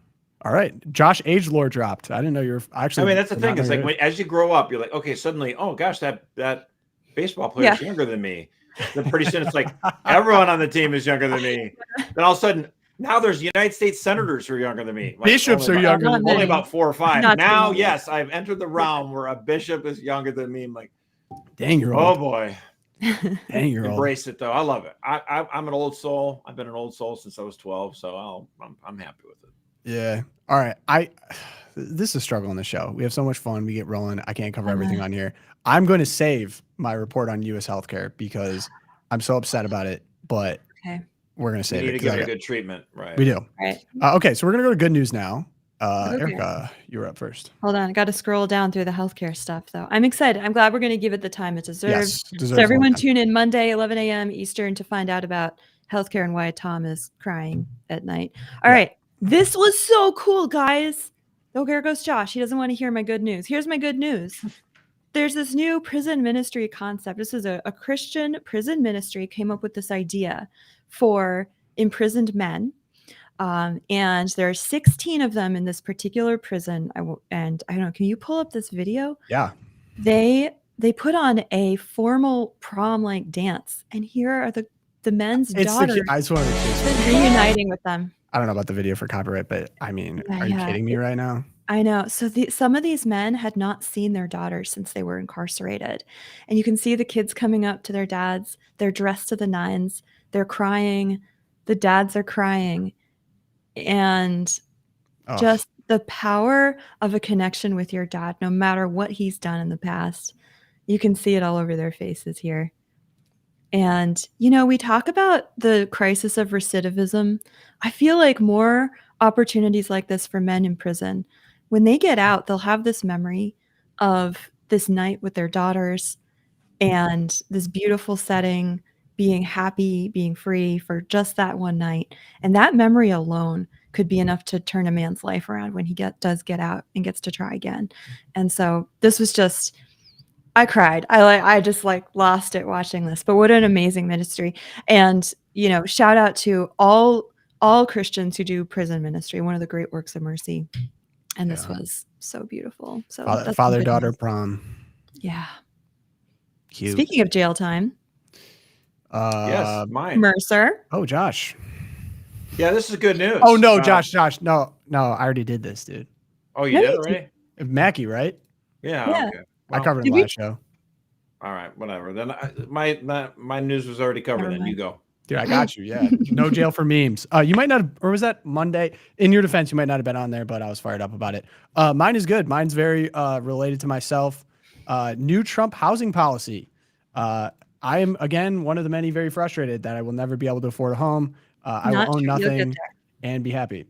All right. Josh age lore dropped. I didn't know you were actually. I mean, that's the did thing. not It's know like you as you grow up, you're like, okay, suddenly, oh gosh, that baseball player's younger than me. Then pretty soon it's like everyone on the team is younger than me. Then all of a sudden, now there's United States senators who are younger than me. Like, Bishops are younger than me. Only about 4 or 5. Not Now, too yes, I've entered the realm where a bishop is younger than me. I'm like, Dang, you're oh old. boy. Dang, you're old. Embrace it though. I love it. I'm an old soul. I've been an old soul since I was 12, so I'm happy with it. Yeah. All right. This is a struggle on the show. We have so much fun. We get rolling. I can't cover everything on here. I'm going to save my report on U.S. healthcare because I'm so upset about it. But Okay. we're going to We save need it. to 'cause give it good treatment, right? We do. Right. Okay, so we're going to go to good news now. Okay. Erica, you're up first. Hold on. I got to scroll down through the healthcare stuff, though. I'm excited. I'm glad we're going to give it the time it deserves. Yes, deserves So everyone more time. tune in Monday, 11 a.m. Eastern to find out about healthcare and why Tom is crying at night. All right. This was so cool, guys. Oh, here goes Josh. He doesn't want to hear my good news. Here's my good news. There's this new prison ministry concept. This is a Christian prison ministry came up with this idea for imprisoned men. And there are 16 of them in this particular prison. And I don't know, can you pull up this video? Yeah. They put on a formal prom-like dance. And here are the men's daughters I just wanted to reuniting with them. I don't know about the video for copyright, but I mean, Yeah, are you yeah. kidding me right now? I know. So some of these men had not seen their daughters since they were incarcerated. And you can see the kids coming up to their dads. They're dressed to the nines. They're crying. The dads are crying. And just the power of a connection with your dad, no matter what he's done in the past. You can see it all over their faces here. And, we talk about the crisis of recidivism. I feel like more opportunities like this for men in prison. When they get out, they'll have this memory of this night with their daughters and this beautiful setting, being happy, being free for just that one night. And that memory alone could be enough to turn a man's life around when he does get out and gets to try again. And so this was just... I cried. I just lost it watching this. But what an amazing ministry. And, shout out to all Christians who do prison ministry, one of the great works of mercy. And this was so beautiful. So father-daughter prom. Yeah. Cute. Speaking of jail time. Yes, mine. Mercer. Oh, Josh. Yeah, this is good news. Oh, no, Josh. No, I already did this, dude. Oh, you did already? Mackie, right? Yeah. Okay. I covered in the last show. All right, whatever. Then my news was already covered. Then you go. Dude, I got you. Yeah. No jail for memes. You might not have, or was that Monday? In your defense, you might not have been on there, but I was fired up about it. Mine is good. Mine's very related to myself. New Trump housing policy. I am, again, one of the many very frustrated that I will never be able to afford a home. I will own nothing and be happy.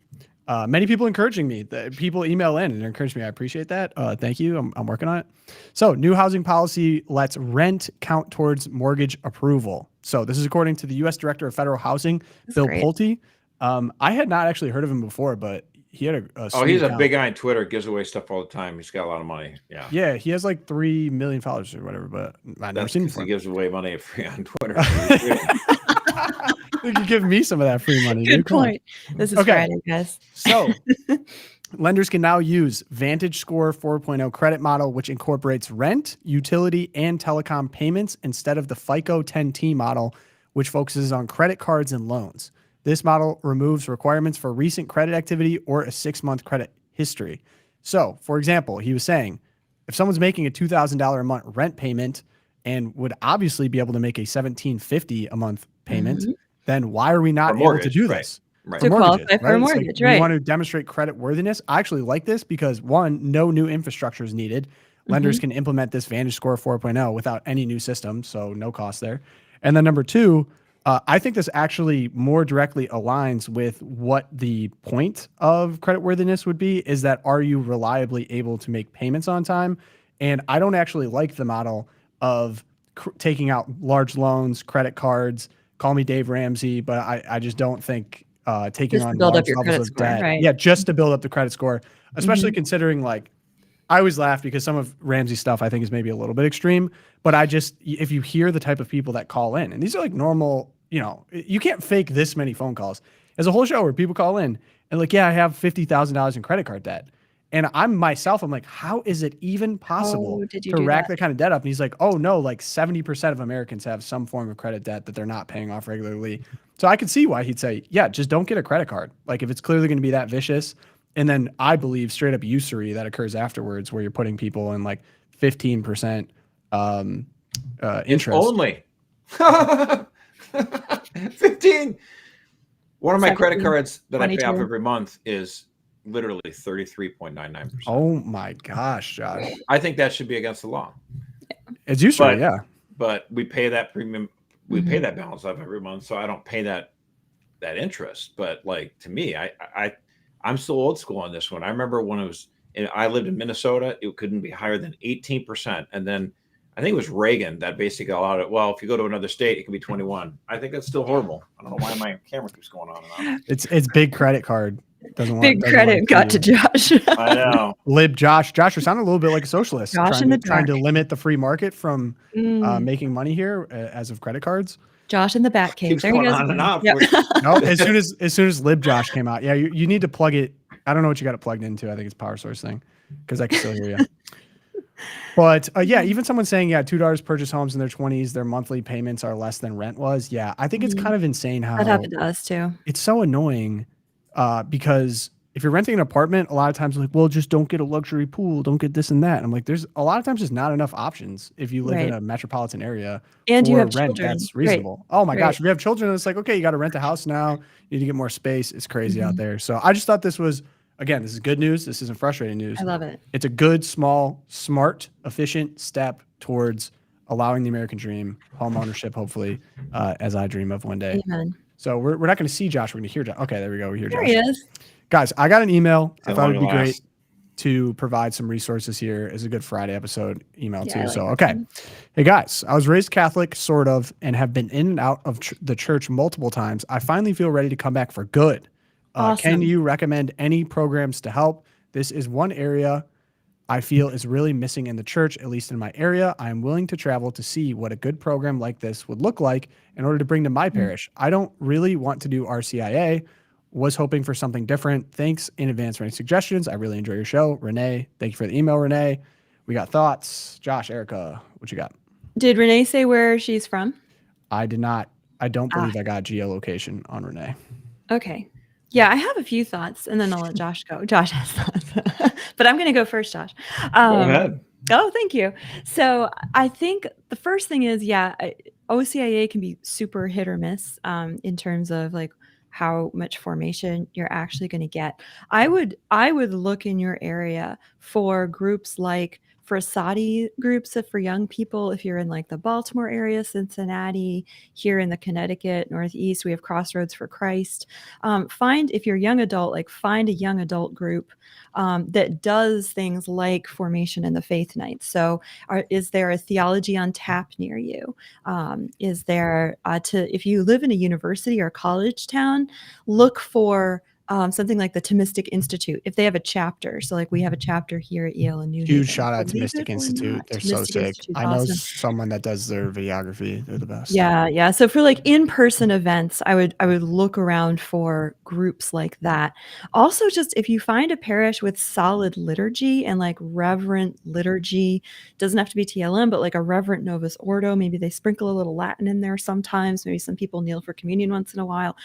Many people encouraging me. People email in and encourage me. I appreciate that. Thank you. I'm working on it. So new housing policy lets rent count towards mortgage approval. So this is according to the U.S. Director of Federal Housing, Bill Pulte. I had not actually heard of him before, but he had he's a big guy on Twitter. Gives away stuff all the time. He's got a lot of money. Yeah. Yeah. He has like 3 million followers or whatever, but I've never seen him before. He gives away money free on Twitter. You could give me some of that free money. Good point. This is Friday, guys. So lenders can now use Vantage Score 4.0 credit model, which incorporates rent, utility, and telecom payments instead of the FICO 10T model, which focuses on credit cards and loans. This model removes requirements for recent credit activity or a 6-month credit history. So, for example, he was saying, if someone's making a $2,000 a month rent payment and would obviously be able to make a $1,750 a month payment, then why are we not able to do this? Right. To qualify for a It's like mortgage, you right. want to demonstrate credit worthiness. I actually like this because one, no new infrastructure is needed. Lenders can implement this Vantage Score 4.0 without any new system, so no cost there. And then number two, I think this actually more directly aligns with what the point of creditworthiness would be, is that are you reliably able to make payments on time? And I don't actually like the model of taking out large loans, credit cards, call me Dave Ramsey, but I just don't think taking Just to on build up large your levels credit of score, debt. right. Yeah, just to build up the credit score, especially considering like, I always laugh because some of Ramsey's stuff I think is maybe a little bit extreme, but if you hear the type of people that call in, and these are like normal, you can't fake this many phone calls. There's a whole show where people call in and like, yeah, I have $50,000 in credit card debt. And I'm like, how is it even possible did you to do rack that? that kind of debt up? And he's like, oh no, like 70% of Americans have some form of credit debt that they're not paying off regularly. So I could see why he'd say, yeah, just don't get a credit card. Like if it's clearly going to be that vicious. And then I believe straight up usury that occurs afterwards, where you're putting people in like 15% interest. Only 15. One of my credit cards that 22. I pay off every month is literally 33.99%. Oh my gosh, Josh! I think that should be against the law. It's usury, yeah. But we pay that premium. We pay that balance off every month, so I don't pay that interest. But like to me, I'm still old school on this one. I remember when I lived in Minnesota, it couldn't be higher than 18%. And then I think it was Reagan that basically allowed it. Well, if you go to another state, it can be 21. I think that's still horrible. I don't know why my camera keeps going on and on. It's big credit card. Big credit got to Josh. I know. Lib Josh. Josh, you sound a little bit like a socialist. Josh trying to limit the free market from making money here as of credit cards. Josh in the Batcave. Keeps there going on and off. Yep. No, as soon as Lib Josh came out, yeah, you need to plug it. I don't know what you got it plugged into. I think it's power source thing because I can still hear you. But yeah, even someone saying, yeah, $2 purchase homes in their 20s, their monthly payments are less than rent was. Yeah, I think it's kind of insane how that happened to us too. It's so annoying because if you're renting an apartment, a lot of times like, well, just don't get a luxury pool, don't get this and that. And I'm like, there's a lot of times just not enough options if you live in a metropolitan area and for you have rent children. That's reasonable. Oh my gosh, if you have children, it's like, okay, you got to rent a house now. You need to get more space. It's crazy out there. So I just thought this was, again, this is good news. This isn't frustrating news. I love it. It's a good, small, smart, efficient step towards allowing the American dream, home ownership, hopefully, as I dream of one day. Amen. So we're not going to see Josh. We're going to hear Josh. Okay, there we go. We hear Josh. There he is. Guys, I got an email. I thought it'd be great to provide some resources here. It's a good Friday episode email too. So, okay. Hey guys, I was raised Catholic, sort of, and have been in and out of the church multiple times. I finally feel ready to come back for good. Awesome. Can you recommend any programs to help? This is one area I feel is really missing in the church, at least in my area. I am willing to travel to see what a good program like this would look like in order to bring to my parish. I don't really want to do RCIA. Was hoping for something different. Thanks in advance for any suggestions. I really enjoy your show. Renee, thank you for the email, Renee. We got thoughts. Josh, Erica, what you got? Did Renee say where she's from? I did not. I don't believe I got geolocation on Renee. Okay. Yeah, I have a few thoughts, and then I'll let Josh go. Josh has thoughts. But I'm going to go first, Josh. Go ahead. Oh, thank you. So I think the first thing is, OCIA can be super hit or miss in terms of like how much formation you're actually going to get. I would look in your area for groups like Frassati groups for young people. If you're in like the Baltimore area, Cincinnati, here in the Connecticut Northeast, we have Crossroads for Christ. If you're a young adult, find a young adult group that does things like formation in the faith nights. So is there a theology on tap near you? Is there if you live in a university or college town, look for something like the Thomistic Institute, if they have a chapter. So like we have a chapter here at Yale and New Haven. Huge shout out to Thomistic Institute. They're so sick. I know someone that does their videography. They're the best. Yeah. So for like in-person events, I would look around for groups like that. Also, just if you find a parish with solid liturgy and like reverent liturgy, doesn't have to be TLM, but like a reverent Novus Ordo, maybe they sprinkle a little Latin in there sometimes. Maybe some people kneel for communion once in a while.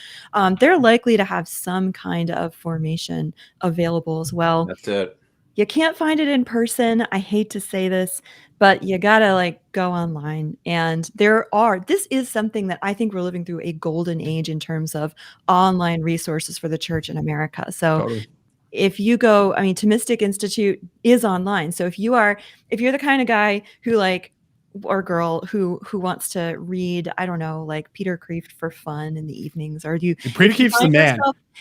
They're likely to have some kind of formation available as well. That's it. You can't find it in person. I hate to say this, but you gotta like go online. And this is something that I think we're living through a golden age in terms of online resources for the church in America. So Totally. if you go, I mean, Thomistic Institute is online. So if you're the kind of guy who like, or girl who wants to read, I don't know, like Peter Kreeft for fun in the evenings, or Peter Kreeft's the man.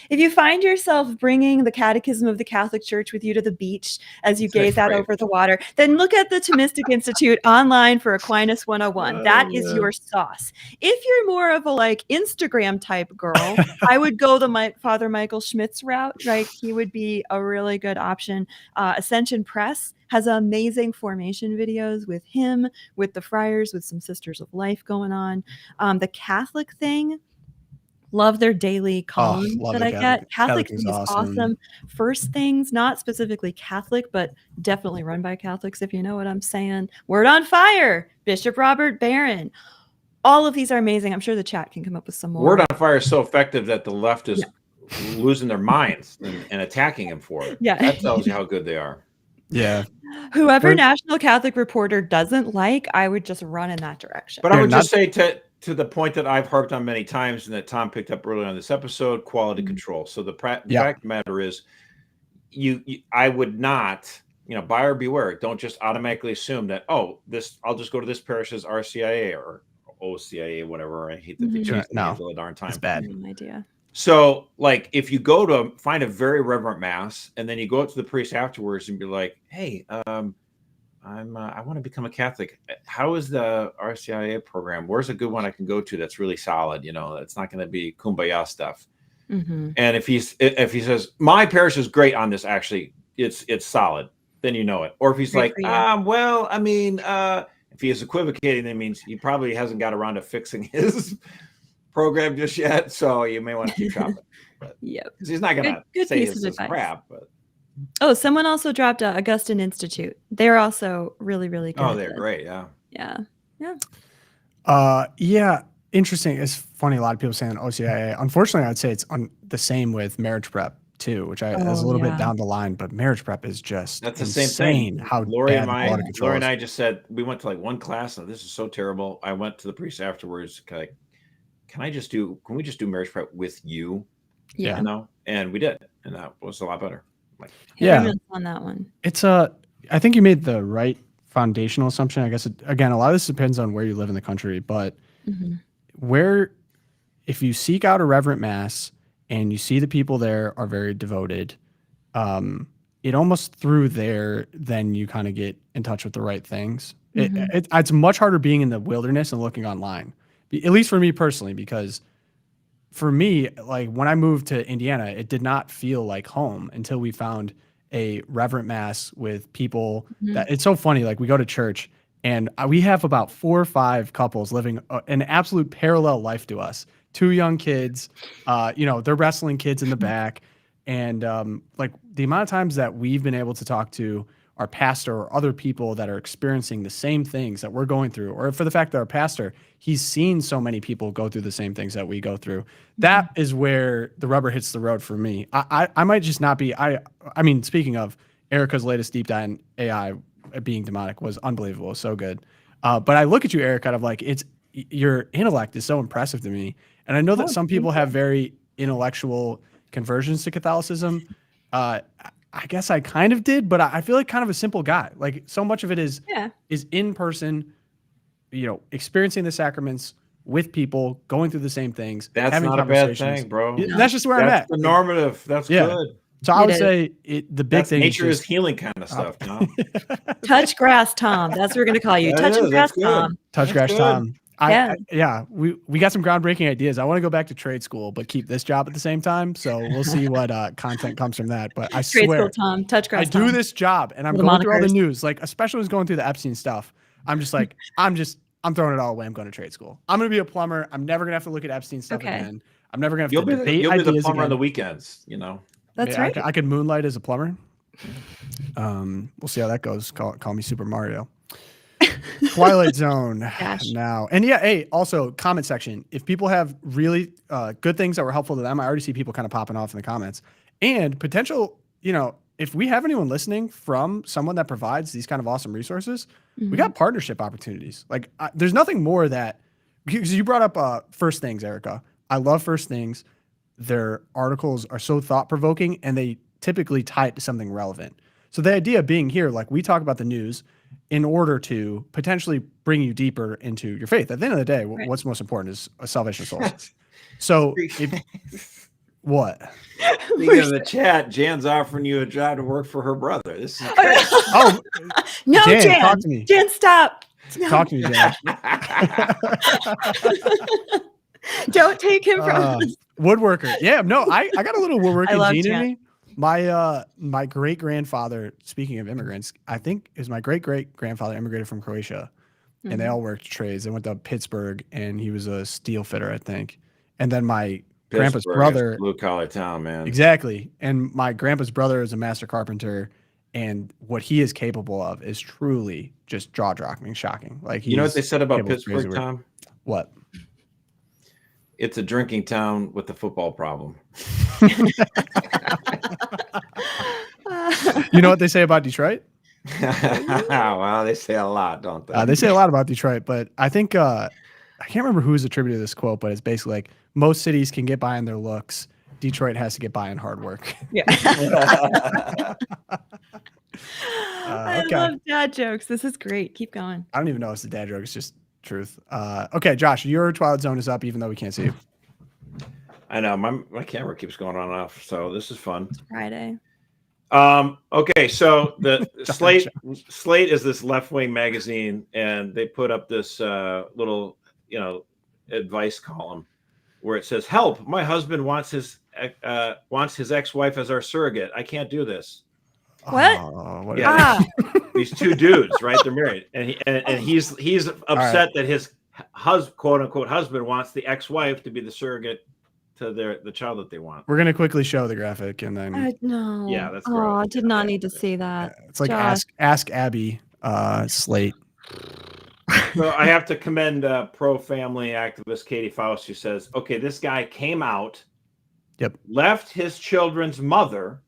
If you find yourself bringing the Catechism of the Catholic Church with you to the beach as you gaze out over the water, then look at the Thomistic Institute online for Aquinas 101. That is your sauce. If you're more of a like Instagram type girl, I would go the Father Michael Schmidt's route, right? He would be a really good option. Ascension Press has amazing formation videos with him, with the friars, with some Sisters of Life going on. The Catholic thing, love their daily column that I get. Catholic thing is awesome. First Things, not specifically Catholic, but definitely run by Catholics, if you know what I'm saying. Word on Fire, Bishop Robert Barron. All of these are amazing. I'm sure the chat can come up with some more. Word on Fire is so effective that the left is losing their minds and attacking him for it. Yeah. That tells you how good they are. Yeah. Whoever National Catholic Reporter doesn't like, I would just run in that direction. But I would just say to the point that I've harped on many times and that Tom picked up earlier on this episode, quality control. So the fact of the matter is, I would not, buyer beware. Don't just automatically assume that, I'll just go to this parish's RCIA or OCIA, whatever. I hate that they change the names all the darn time. It's bad. Idea. So, like, if you go to find a very reverent mass and then you go up to the priest afterwards and be like, "Hey, I want to become a Catholic. How is the RCIA program? Where's a good one I can go to that's really solid? That's not going to be kumbaya stuff." Mm-hmm. And if he says my parish is great on this, actually, it's solid, then you know it. Or if he's like, if he is equivocating, that means he probably hasn't got around to fixing his program just yet, so you may want to keep shopping. Yep, he's not gonna say this is crap. But someone also dropped Augustine Institute. They're also really, really good. Oh, they're great. Yeah. Interesting. It's funny. A lot of people saying OCIA. Unfortunately, I'd say it's the same with marriage prep too, which is a little bit down the line. But marriage prep is just the same thing. How Lori and I just said we went to like one class and this is so terrible. I went to the priest afterwards. Can we just do marriage prep with you? Yeah. And we did. And that was a lot better. On that one. I think you made the right foundational assumption. I guess, again, a lot of this depends on where you live in the country, but if you seek out a reverent mass and you see the people there are very devoted, it almost through there, then you kind of get in touch with the right things. It's much harder being in the wilderness and looking online. At least for me personally, because for me, like when I moved to Indiana, it did not feel like home until we found a reverent mass with people that it's so funny. Like we go to church and we have about 4 or 5 couples living an absolute parallel life to us. 2 young kids, they're wrestling kids in the back. And like the amount of times that we've been able to talk to our pastor or other people that are experiencing the same things that we're going through, or for the fact that our pastor, he's seen so many people go through the same things that we go through. That is where the rubber hits the road for me. I might just not be, I mean, speaking of Erica's latest deep dive in AI being demonic was unbelievable. It was so good. But I look at you, Erica, and I'm like, your intellect is so impressive to me. And I know that some people have very intellectual conversions to Catholicism. I guess I kind of did, but I feel like kind of a simple guy. Like so much of it is in person, experiencing the sacraments with people, going through the same things. That's not a bad thing, bro. No. That's just where I'm at. The normative. That's good. So I would say the big thing nature is healing kind of stuff, Tom. Touch grass, Tom. That's what we're going to call you. Touch grass, Tom. Touch grass, Tom. We got some groundbreaking ideas. I want to go back to trade school, but keep this job at the same time. So we'll see what content comes from that. But I trade swear, school, Tom. Touch grass, I do this job, and I'm going through all the news, like especially when I was going through the Epstein stuff. I'm just like, I'm throwing it all away. I'm going to trade school. I'm going to be a plumber. I'm never going to have to look at Epstein stuff again. I'm never going to have to debate You'll be the plumber again. on the weekends, That's right. I could moonlight as a plumber. We'll see how that goes. Call me Super Mario. Twilight Zone now. And also comment section. If people have really good things that were helpful to them, I already see people kind of popping off in the comments. And potential, if we have anyone listening from someone that provides these kind of awesome resources, we got partnership opportunities. Like there's nothing more that, because you brought up First Things, Erica. I love First Things. Their articles are so thought provoking and they typically tie it to something relevant. So the idea of being here, like we talk about the news in order to potentially bring you deeper into your faith. At the end of the day, what's most important is a salvation of souls. So what? Speaking of the chat, Jan's offering you a job to work for her brother. This is oh no, Jan, talk to me. Jan, stop. No. Talk to me, Jan. Don't take him from us. Woodworker. Yeah, no, I got a little woodworking gene Jan. in me. My great grandfather, speaking of immigrants, I think is my great grandfather immigrated from Croatia, and they all worked trades. They went to Pittsburgh, and he was a steel fitter, I think. And then my grandpa's brother, blue collar town, man. Exactly. And my grandpa's brother is a master carpenter, and what he is capable of is truly just jaw-dropping, shocking. Like you know what they said about Pittsburgh, Tom? What? It's a drinking town with a football problem. You know what they say about Detroit? Well, they say a lot, don't they? They say a lot about Detroit, but I think I can't remember who's attributed this quote, but it's basically like most cities can get by on their looks. Detroit has to get by on hard work. Yeah. I love dad jokes. This is great. Keep going. I don't even know if it's a dad joke. It's just truth. Okay, Josh, your Twilight Zone is up, even though we can't see you. I know my camera keeps going on and off, so this is fun. It's Friday. Okay, so the Slate is this left-wing magazine, and they put up this little, advice column where it says, "Help! My husband wants his ex-wife as our surrogate. I can't do this." What? These two dudes, right? They're married, and he's upset that his quote unquote husband wants the ex-wife to be the surrogate to the child that they want. We're gonna quickly show the graphic, and then no. Yeah, that's oh, I did not need to see that. It's like ask Abby Slate. So I have to commend pro-family activist Katie Faust, who says, "Okay, this guy came out, left his children's mother,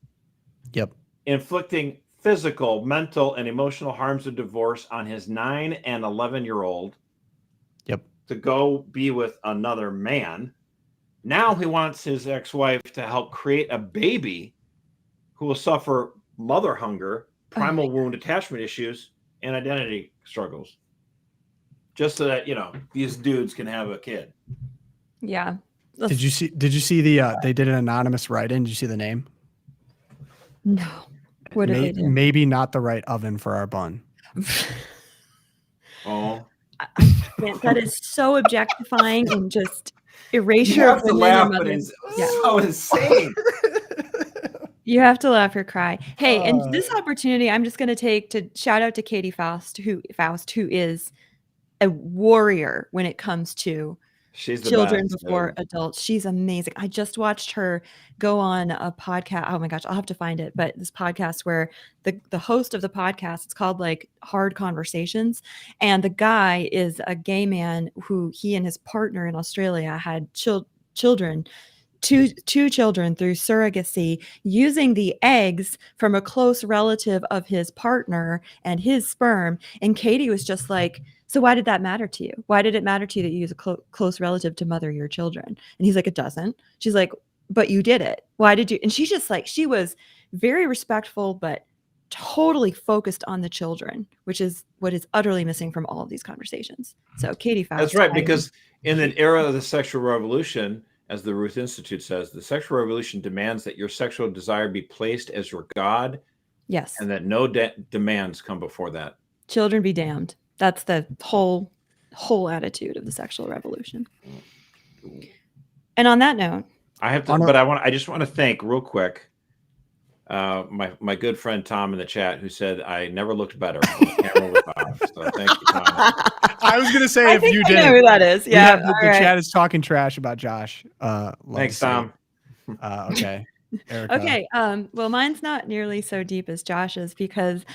inflicting physical, mental, and emotional harms of divorce on his 9 and 11-year-old, to go be with another man. Now he wants his ex-wife to help create a baby who will suffer mother hunger, primal wound attachment issues, and identity struggles, just so that these dudes can have a kid." Yeah. Did you see the they did an anonymous write-in? Did you see the name? No. What did they do? Maybe not the right oven for our bun. Oh. That is so objectifying and just erasure. You have to laugh, but it's so insane. You have to laugh or cry. Hey, and this opportunity I'm just going to take to shout out to Katie Faust, who is a warrior when it comes to children before adults. She's amazing. I just watched her go on a podcast. Oh my gosh, I'll have to find it. But this podcast where the host of the podcast, it's called like Hard Conversations. And the guy is a gay man who he and his partner in Australia had children, two children through surrogacy, using the eggs from a close relative of his partner and his sperm. And Katie was just like, "So why did that matter to you? Why did it matter to you that you use a close relative to mother your children?" And he's like, "It doesn't." She's like, "But you did it. Why did you?" And she's just like, she was very respectful, but totally focused on the children, which is what is utterly missing from all of these conversations. So Katie Faust. That's right, because in an era of the sexual revolution, as the Ruth Institute says, the sexual revolution demands that your sexual desire be placed as your God. Yes. And that no demands come before that. Children be damned. That's the whole attitude of the sexual revolution. And on that note, I just want to thank real quick my good friend Tom in the chat, who said I never looked better when the camera was off. So thank you, Tom. I was gonna say, if you did, know who that is. Yeah, the chat is talking trash about Josh. Thanks, Tom. Okay. Erica. Okay. Well, mine's not nearly so deep as Josh's, because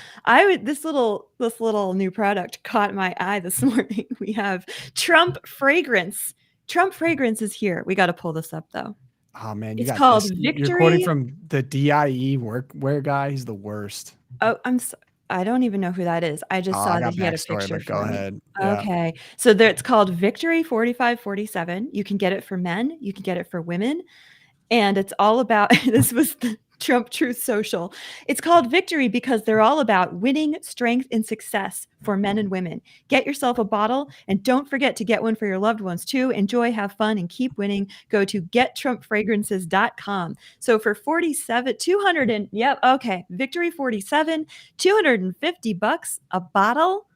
this little new product caught my eye this morning. We have Trump fragrance. Trump fragrance is here. We got to pull this up though. Oh man, you It's got called this. You're quoting Victory. from the DIE workwear guy. He's the worst. Oh, I don't even know who that is. I just Oh, I saw that got he had a backstory, picture but go for me. ahead. Yeah. Okay. So there, it's called Victory 4547. You can get it for men, you can get it for women. And it's all about this was the Trump Truth Social. It's called Victory because they're all about winning, strength, and success for men and women. Get yourself a bottle and don't forget to get one for your loved ones too. Enjoy, have fun, and keep winning. Go to gettrumpfragrances.com. So for 47, 200 and yep, okay, Victory 47, $250 a bottle.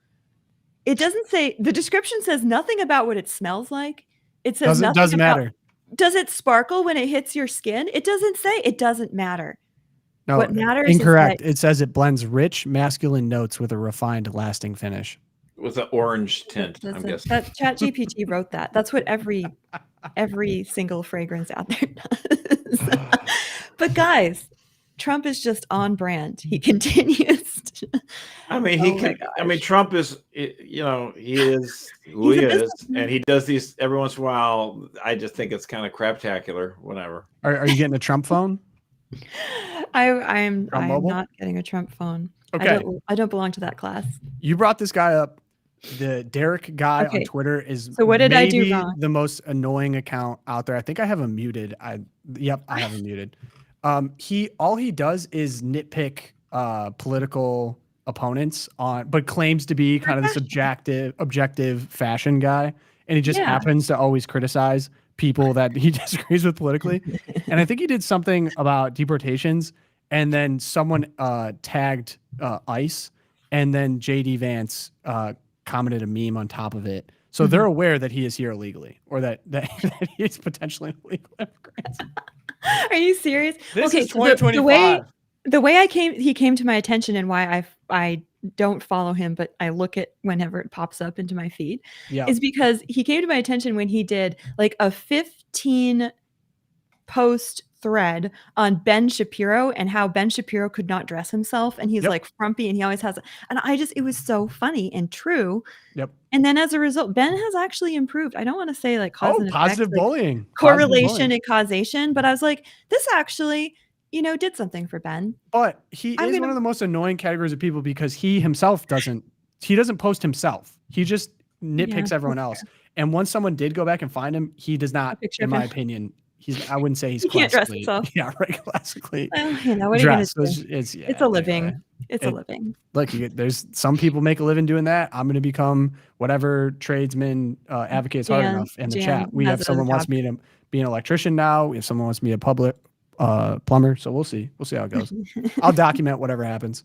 It doesn't say, the description says nothing about what it smells like. It says nothing Doesn't about, matter. does it sparkle when it hits your skin? It doesn't say. It doesn't matter. No, What matters incorrect. is It says it blends rich masculine notes with a refined, lasting finish. With an orange tint, that I'm guessing. that ChatGPT wrote that. That's what every single fragrance out there does. But guys, Trump is just on brand. He continues. I mean, Oh my I mean, gosh. Trump is, he is who He's he a is, businessman. and he does these every once in a while. I just think it's kind of craptacular, whatever. Are you getting a Trump phone? I'm Trump mobile? not getting a Trump phone. Okay. I don't belong to that class. You brought this guy up. The Derek guy on Okay. Twitter is So what did I do maybe wrong? the most annoying account out there. I think I have him muted. Yep, I have him muted. All he does is nitpick political opponents but claims to be kind of this objective fashion guy, and he just Yeah. happens to always criticize people that he disagrees with politically. And I think he did something about deportations, and then someone tagged ICE, and then JD Vance commented a meme on top of it. So they're aware that he is here illegally, or that he is potentially an illegal immigrant. Are you serious? This Okay, is so the 2025. way he came to my attention and why I don't follow him, but I look at whenever it pops up into my feed, Yeah. is because he came to my attention when he did like a 15 post thread on Ben Shapiro and how Ben Shapiro could not dress himself, and he's Yep. like frumpy and he always has, and it was so funny and true. Yep. And then as a result, Ben has actually improved. I don't want to say like cause and effect, positive like bullying. correlation and causation, but I was like, this actually, did something for Ben. But he is one of the most annoying categories of people because he himself doesn't post himself. He just nitpicks everyone else. And once someone did go back and find him, he does not, in my opinion, I wouldn't say he's he can't dress classically, himself. yeah, right, classically Well, what are you gonna dressed. do? It's a living. Anyway. It's a living. Look, there's some people make a living doing that. I'm going to become whatever tradesman advocates hard enough in the chat. We have someone wants me to be an electrician now. We have someone wants me a public plumber. So we'll see. We'll see how it goes. I'll document whatever happens.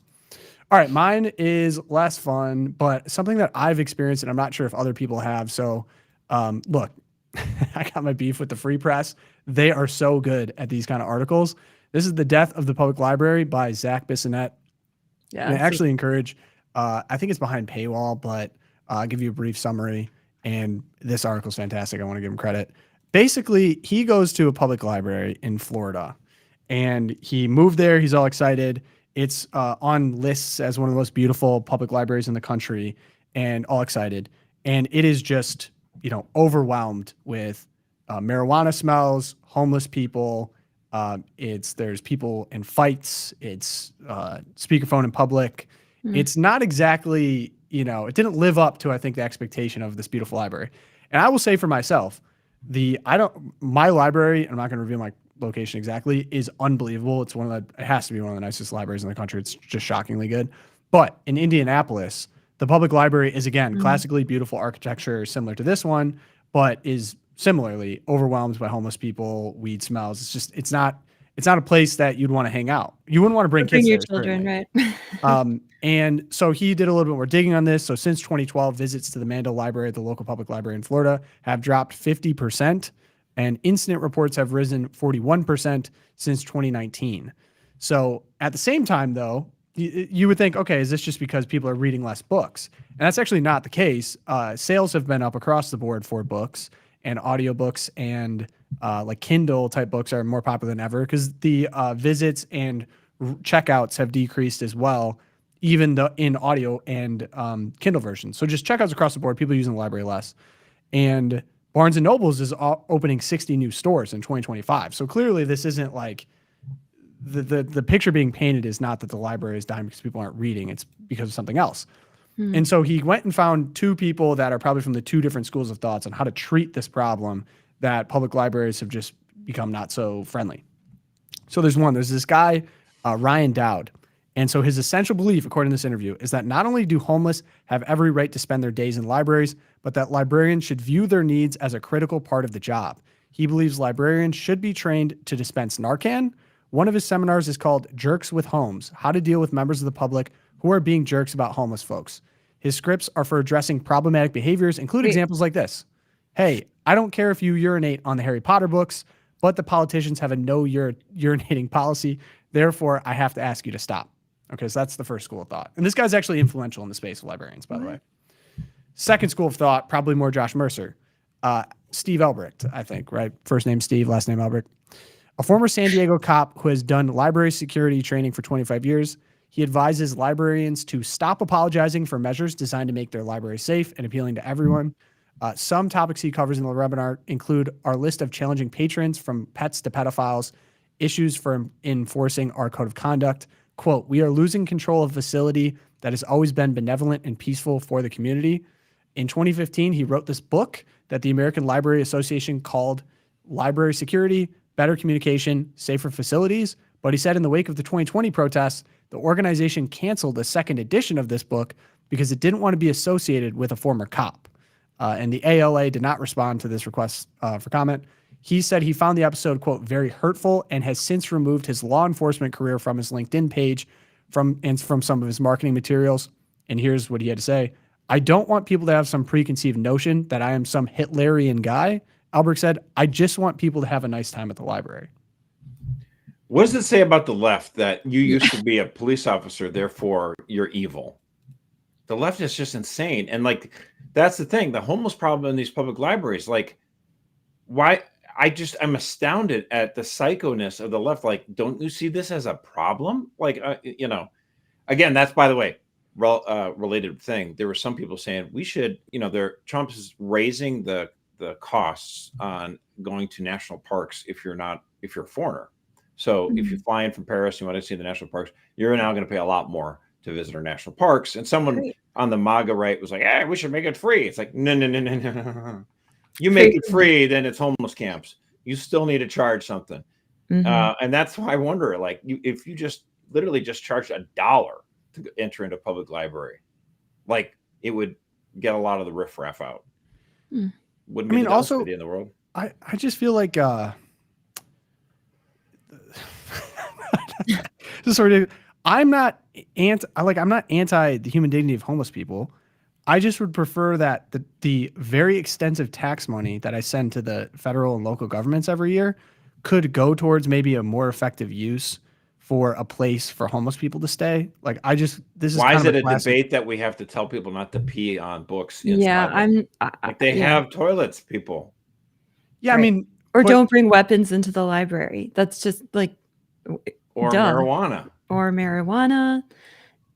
All right. Mine is less fun, but something that I've experienced and I'm not sure if other people have. So look, I got my beef with the Free Press. They are so good at these kind of articles. This is The Death of the Public Library by Zach Bissonette. Yeah, and I actually encourage, I think it's behind paywall, but I'll give you a brief summary. And this article is fantastic. I want to give him credit. Basically, he goes to a public library in Florida and he moved there. He's all excited. It's on lists as one of the most beautiful public libraries in the country and all excited. And it is just, overwhelmed with marijuana smells, homeless people. There's people in fights. It's speakerphone in public. It's not exactly, it didn't live up to, I think, the expectation of this beautiful library. And I will say for myself, my library, I'm not going to reveal my location exactly, is unbelievable. It has to be one of the nicest libraries in the country. It's just shockingly good. But in Indianapolis, the public library is, again, classically beautiful architecture similar to this one, but is similarly overwhelmed by homeless people, weed smells. It's not a place that you'd want to hang out. You wouldn't want to bring kids your there, children, certainly. right? And so he did a little bit more digging on this. So since 2012, visits to the Mandel Library, the local public library in Florida, have dropped 50%, and incident reports have risen 41% since 2019. So at the same time, though, you would think, okay, is this just because people are reading less books? And that's actually not the case. Sales have been up across the board for books, and audiobooks and like Kindle type books are more popular than ever because the visits and checkouts have decreased as well, even in audio and Kindle versions. So just checkouts across the board, people using the library less. And Barnes and Nobles is opening 60 new stores in 2025. So clearly this isn't like the picture being painted is not that the library is dying because people aren't reading. It's because of something else. And so he went and found two people that are probably from the two different schools of thoughts on how to treat this problem that public libraries have just become not so friendly. So there's this guy, Ryan Dowd. And so his essential belief, according to this interview, is that not only do homeless have every right to spend their days in libraries, but that librarians should view their needs as a critical part of the job. He believes librarians should be trained to dispense Narcan. One of his seminars is called Jerks with Homes, How to Deal with Members of the Public Who Are Being Jerks About Homeless Folks. His scripts are for addressing problematic behaviors, include examples like this. Hey, I don't care if you urinate on the Harry Potter books, but the politicians have a no urinating policy. Therefore, I have to ask you to stop. Okay, so that's the first school of thought. And this guy's actually influential in the space of librarians, by the way. Second school of thought, probably more Josh Mercer. Steve Elbricht, I think, right? First name Steve, last name Elbricht. A former San Diego cop who has done library security training for 25 years. He advises librarians to stop apologizing for measures designed to make their library safe and appealing to everyone. Some topics he covers in the webinar include our list of challenging patrons, from pets to pedophiles, issues for enforcing our code of conduct. Quote, we are losing control of a facility that has always been benevolent and peaceful for the community. In 2015, he wrote this book that the American Library Association called Library Security, Better Communication, Safer Facilities. But he said in the wake of the 2020 protests, the organization canceled a second edition of this book because it didn't want to be associated with a former cop. And the ALA did not respond to this request for comment. He said he found the episode, quote, very hurtful, and has since removed his law enforcement career from his LinkedIn page from some of his marketing materials. And here's what he had to say. I don't want people to have some preconceived notion that I am some Hitlerian guy. Albrecht said, I just want people to have a nice time at the library. What does it say about the left that you used to be a police officer, therefore you're evil? The left is just insane. And like, that's the thing, the homeless problem in these public libraries, like, why? I'm astounded at the psychoness of the left. Like, don't you see this as a problem? Like, again, that's, by the way, related thing. There were some people saying we should, Trump is raising the costs on going to national parks if you're a foreigner. So if you fly in from Paris, you want to see the national parks, you're now going to pay a lot more to visit our national parks. And someone on the MAGA right was like, hey, we should make it free. It's like, no. You make it free, then it's homeless camps. You still need to charge something. And that's why I wonder, like, if you just literally just charge $1 to enter into a public library, like, it would get a lot of the riffraff out. Wouldn't be the best idea in the world. I just feel like I'm not anti the human dignity of homeless people. I just would prefer that the very extensive tax money that I send to the federal and local governments every year could go towards maybe a more effective use for a place for homeless people to stay. Like, why is it a debate that we have to tell people not to pee on books? They have toilets, people. Yeah, right. I mean, don't bring weapons into the library. That's just like, or dumb. marijuana.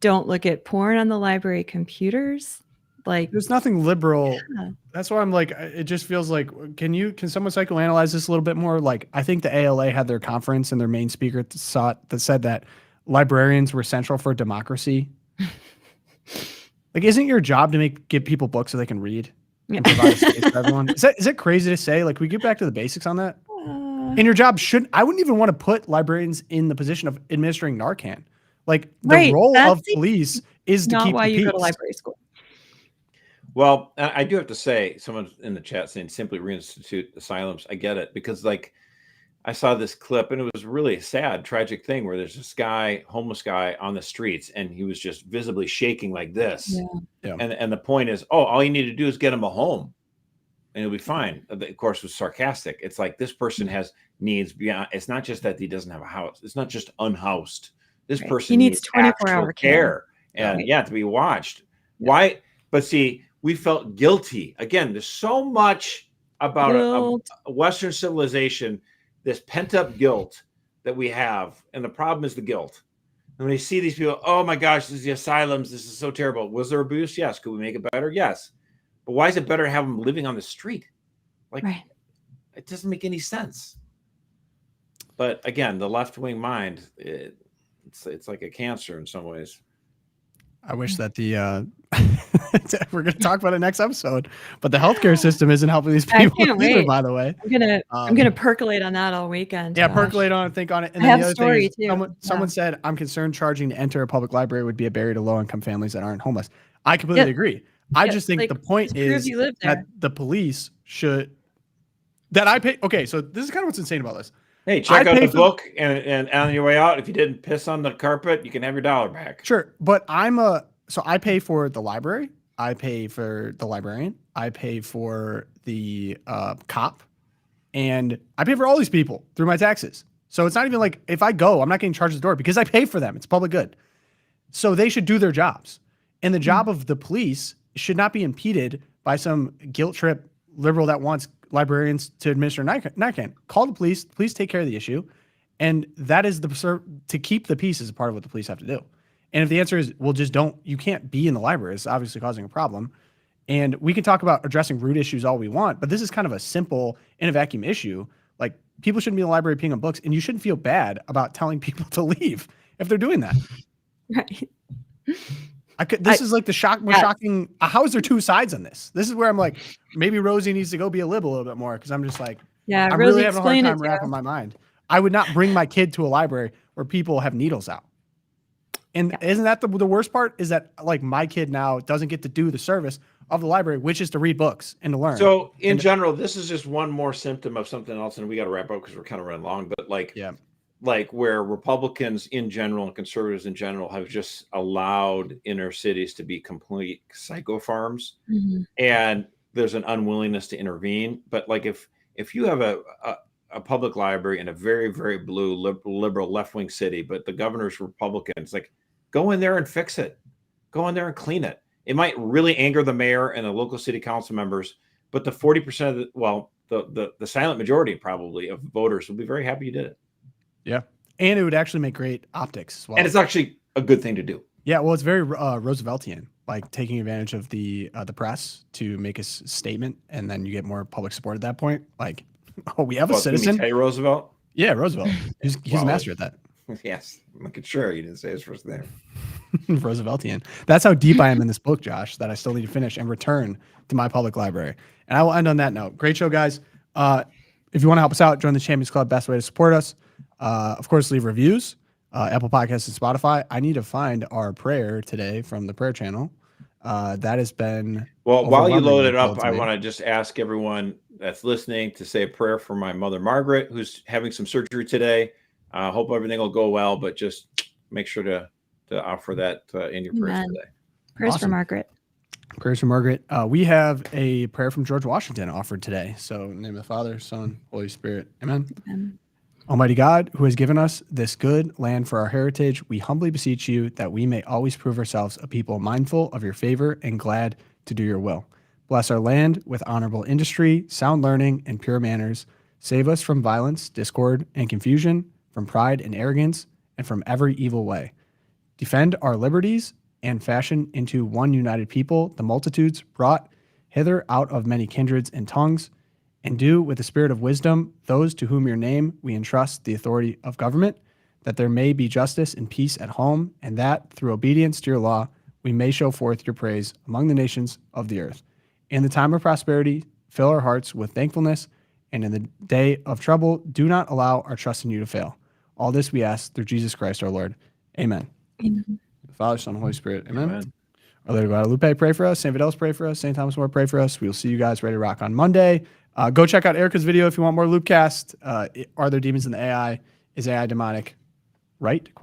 Don't look at porn on the library computers. Like, there's nothing liberal. Yeah. That's why I'm like, it just feels like, can someone psychoanalyze this a little bit more? Like, I think the ALA had their conference and their main speaker said that librarians were central for democracy. Like, isn't your job to give people books so they can read and provide a space for everyone? Is it crazy to say? Like, we get back to the basics on that? And your job I wouldn't even want to put librarians in the position of administering Narcan. Like, the role of police is to keep the peace. Not why you go to library school. Well, I do have to say, someone in the chat saying simply reinstitute asylums. I get it, because like, I saw this clip and it was really a sad, tragic thing where there's this homeless guy on the streets, and he was just visibly shaking like this. Yeah. And the point is, all you need to do is get him a home and it'll be fine. Of course, it was sarcastic. It's like, this person has needs beyond. It's not just that he doesn't have a house. It's not just unhoused. This person needs 24-hour care and to be watched. Yeah. Why? But see, we felt guilty. Again, there's so much about a Western civilization, this pent-up guilt that we have. And the problem is the guilt. And when you see these people, oh my gosh, this is the asylums. This is so terrible. Was there abuse? Yes. Could we make it better? Yes. But why is it better to have them living on the street? Like, Right. it doesn't make any sense. But again, the left-wing mind, it's like a cancer in some ways. I wish that the we're going to talk about it next episode, but the healthcare system isn't helping these I people can't either, wait. by the way. I'm gonna percolate on that all weekend. Yeah, Josh. percolate on it, think on it. And I then have the a other thing story, is too. someone said, I'm concerned charging to enter a public library would be a barrier to low-income families that aren't homeless. I completely agree. I just think the point is you live that there. the police should, that I pay. Okay, so this is kind of what's insane about this. Hey, check I out pay the for- book, and on your way out, if you didn't piss on the carpet, you can have your $1 back. Sure, but so I pay for the library, I pay for the librarian, I pay for the cop, and I pay for all these people through my taxes. So it's not even like if I go, I'm not getting charged at the door because I pay for them. It's public good. So they should do their jobs. And the job of the police should not be impeded by some guilt trip liberal that wants librarians to administer Narcan. Call the police. The police take care of the issue. And that is to keep the peace is a part of what the police have to do. And if the answer is, well, just you can't be in the library, it's obviously causing a problem. And we can talk about addressing root issues all we want, but this is kind of a simple in a vacuum issue. Like, people shouldn't be in the library peeing on books, and you shouldn't feel bad about telling people to leave if they're doing that. Right. This is like the shocking. How is there two sides on this? This is where I'm like, maybe Rosie needs to go be a lib a little bit more, because I'm just like, Yeah, I'm Rosie, really having a hard explain time it to wrapping us. my mind. I would not bring my kid to a library where people have needles out. And isn't that the worst part? Is that, like, my kid now doesn't get to do the service of the library, which is to read books and to learn. So in general, this is just one more symptom of something else, and we got to wrap up because we're kind of running long. But like where Republicans in general and conservatives in general have just allowed inner cities to be complete psycho farms, and there's an unwillingness to intervene. But like if you have a public library in a very, very blue liberal left-wing city, but the governor's Republicans, like, go in there and fix it. Go in there and clean it. It might really anger the mayor and the local city council members, but the 40% of the silent majority probably of voters will be very happy you did it. Yeah. And it would actually make great optics as well. And it's actually a good thing to do. Yeah, well, it's very Rooseveltian, like taking advantage of the press to make a statement, and then you get more public support at that point. Like, oh, we have a citizen. Teddy Roosevelt? Yeah, Roosevelt. He's a master at that. Yes, I'm making sure you didn't say his first name. Rooseveltian. That's how deep I am in this book, Josh, that I still need to finish and return to my public library. And I will end on that note. Great show, guys. If you want to help us out, join the Champions Club. Best way to support us. Of course, leave reviews. Apple Podcasts and Spotify. I need to find our prayer today from the prayer channel. That has been... Well, while you load it up, I want to just ask everyone that's listening to say a prayer for my mother, Margaret, who's having some surgery today. Hope everything will go well, but just make sure to offer that in your prayers today. Prayers for Margaret. Prayers for Margaret. We have a prayer from George Washington offered today. So, in the name of the Father, Son, Holy Spirit. Amen. Amen. Almighty God, who has given us this good land for our heritage, we humbly beseech you that we may always prove ourselves a people mindful of your favor and glad to do your will. Bless our land with honorable industry, sound learning, and pure manners. Save us from violence, discord, and confusion, from pride and arrogance, and from every evil way. Defend our liberties and fashion into one united people the multitudes brought hither out of many kindreds and tongues, and do with the spirit of wisdom those to whom your name we entrust the authority of government, that there may be justice and peace at home, and that, through obedience to your law, we may show forth your praise among the nations of the earth. In the time of prosperity, fill our hearts with thankfulness, and in the day of trouble, do not allow our trust in you to fail. All this we ask through Jesus Christ our Lord. Amen. Amen. Father, Son, and Holy Spirit. Amen. Amen. Our Lady of Guadalupe, pray for us. St. Fidelis, pray for us. St. Thomas More, pray for us. We will see you guys ready to rock on Monday. Go check out Erica's video if you want more Loopcast. Are there demons in the AI? Is AI demonic? Right? Question.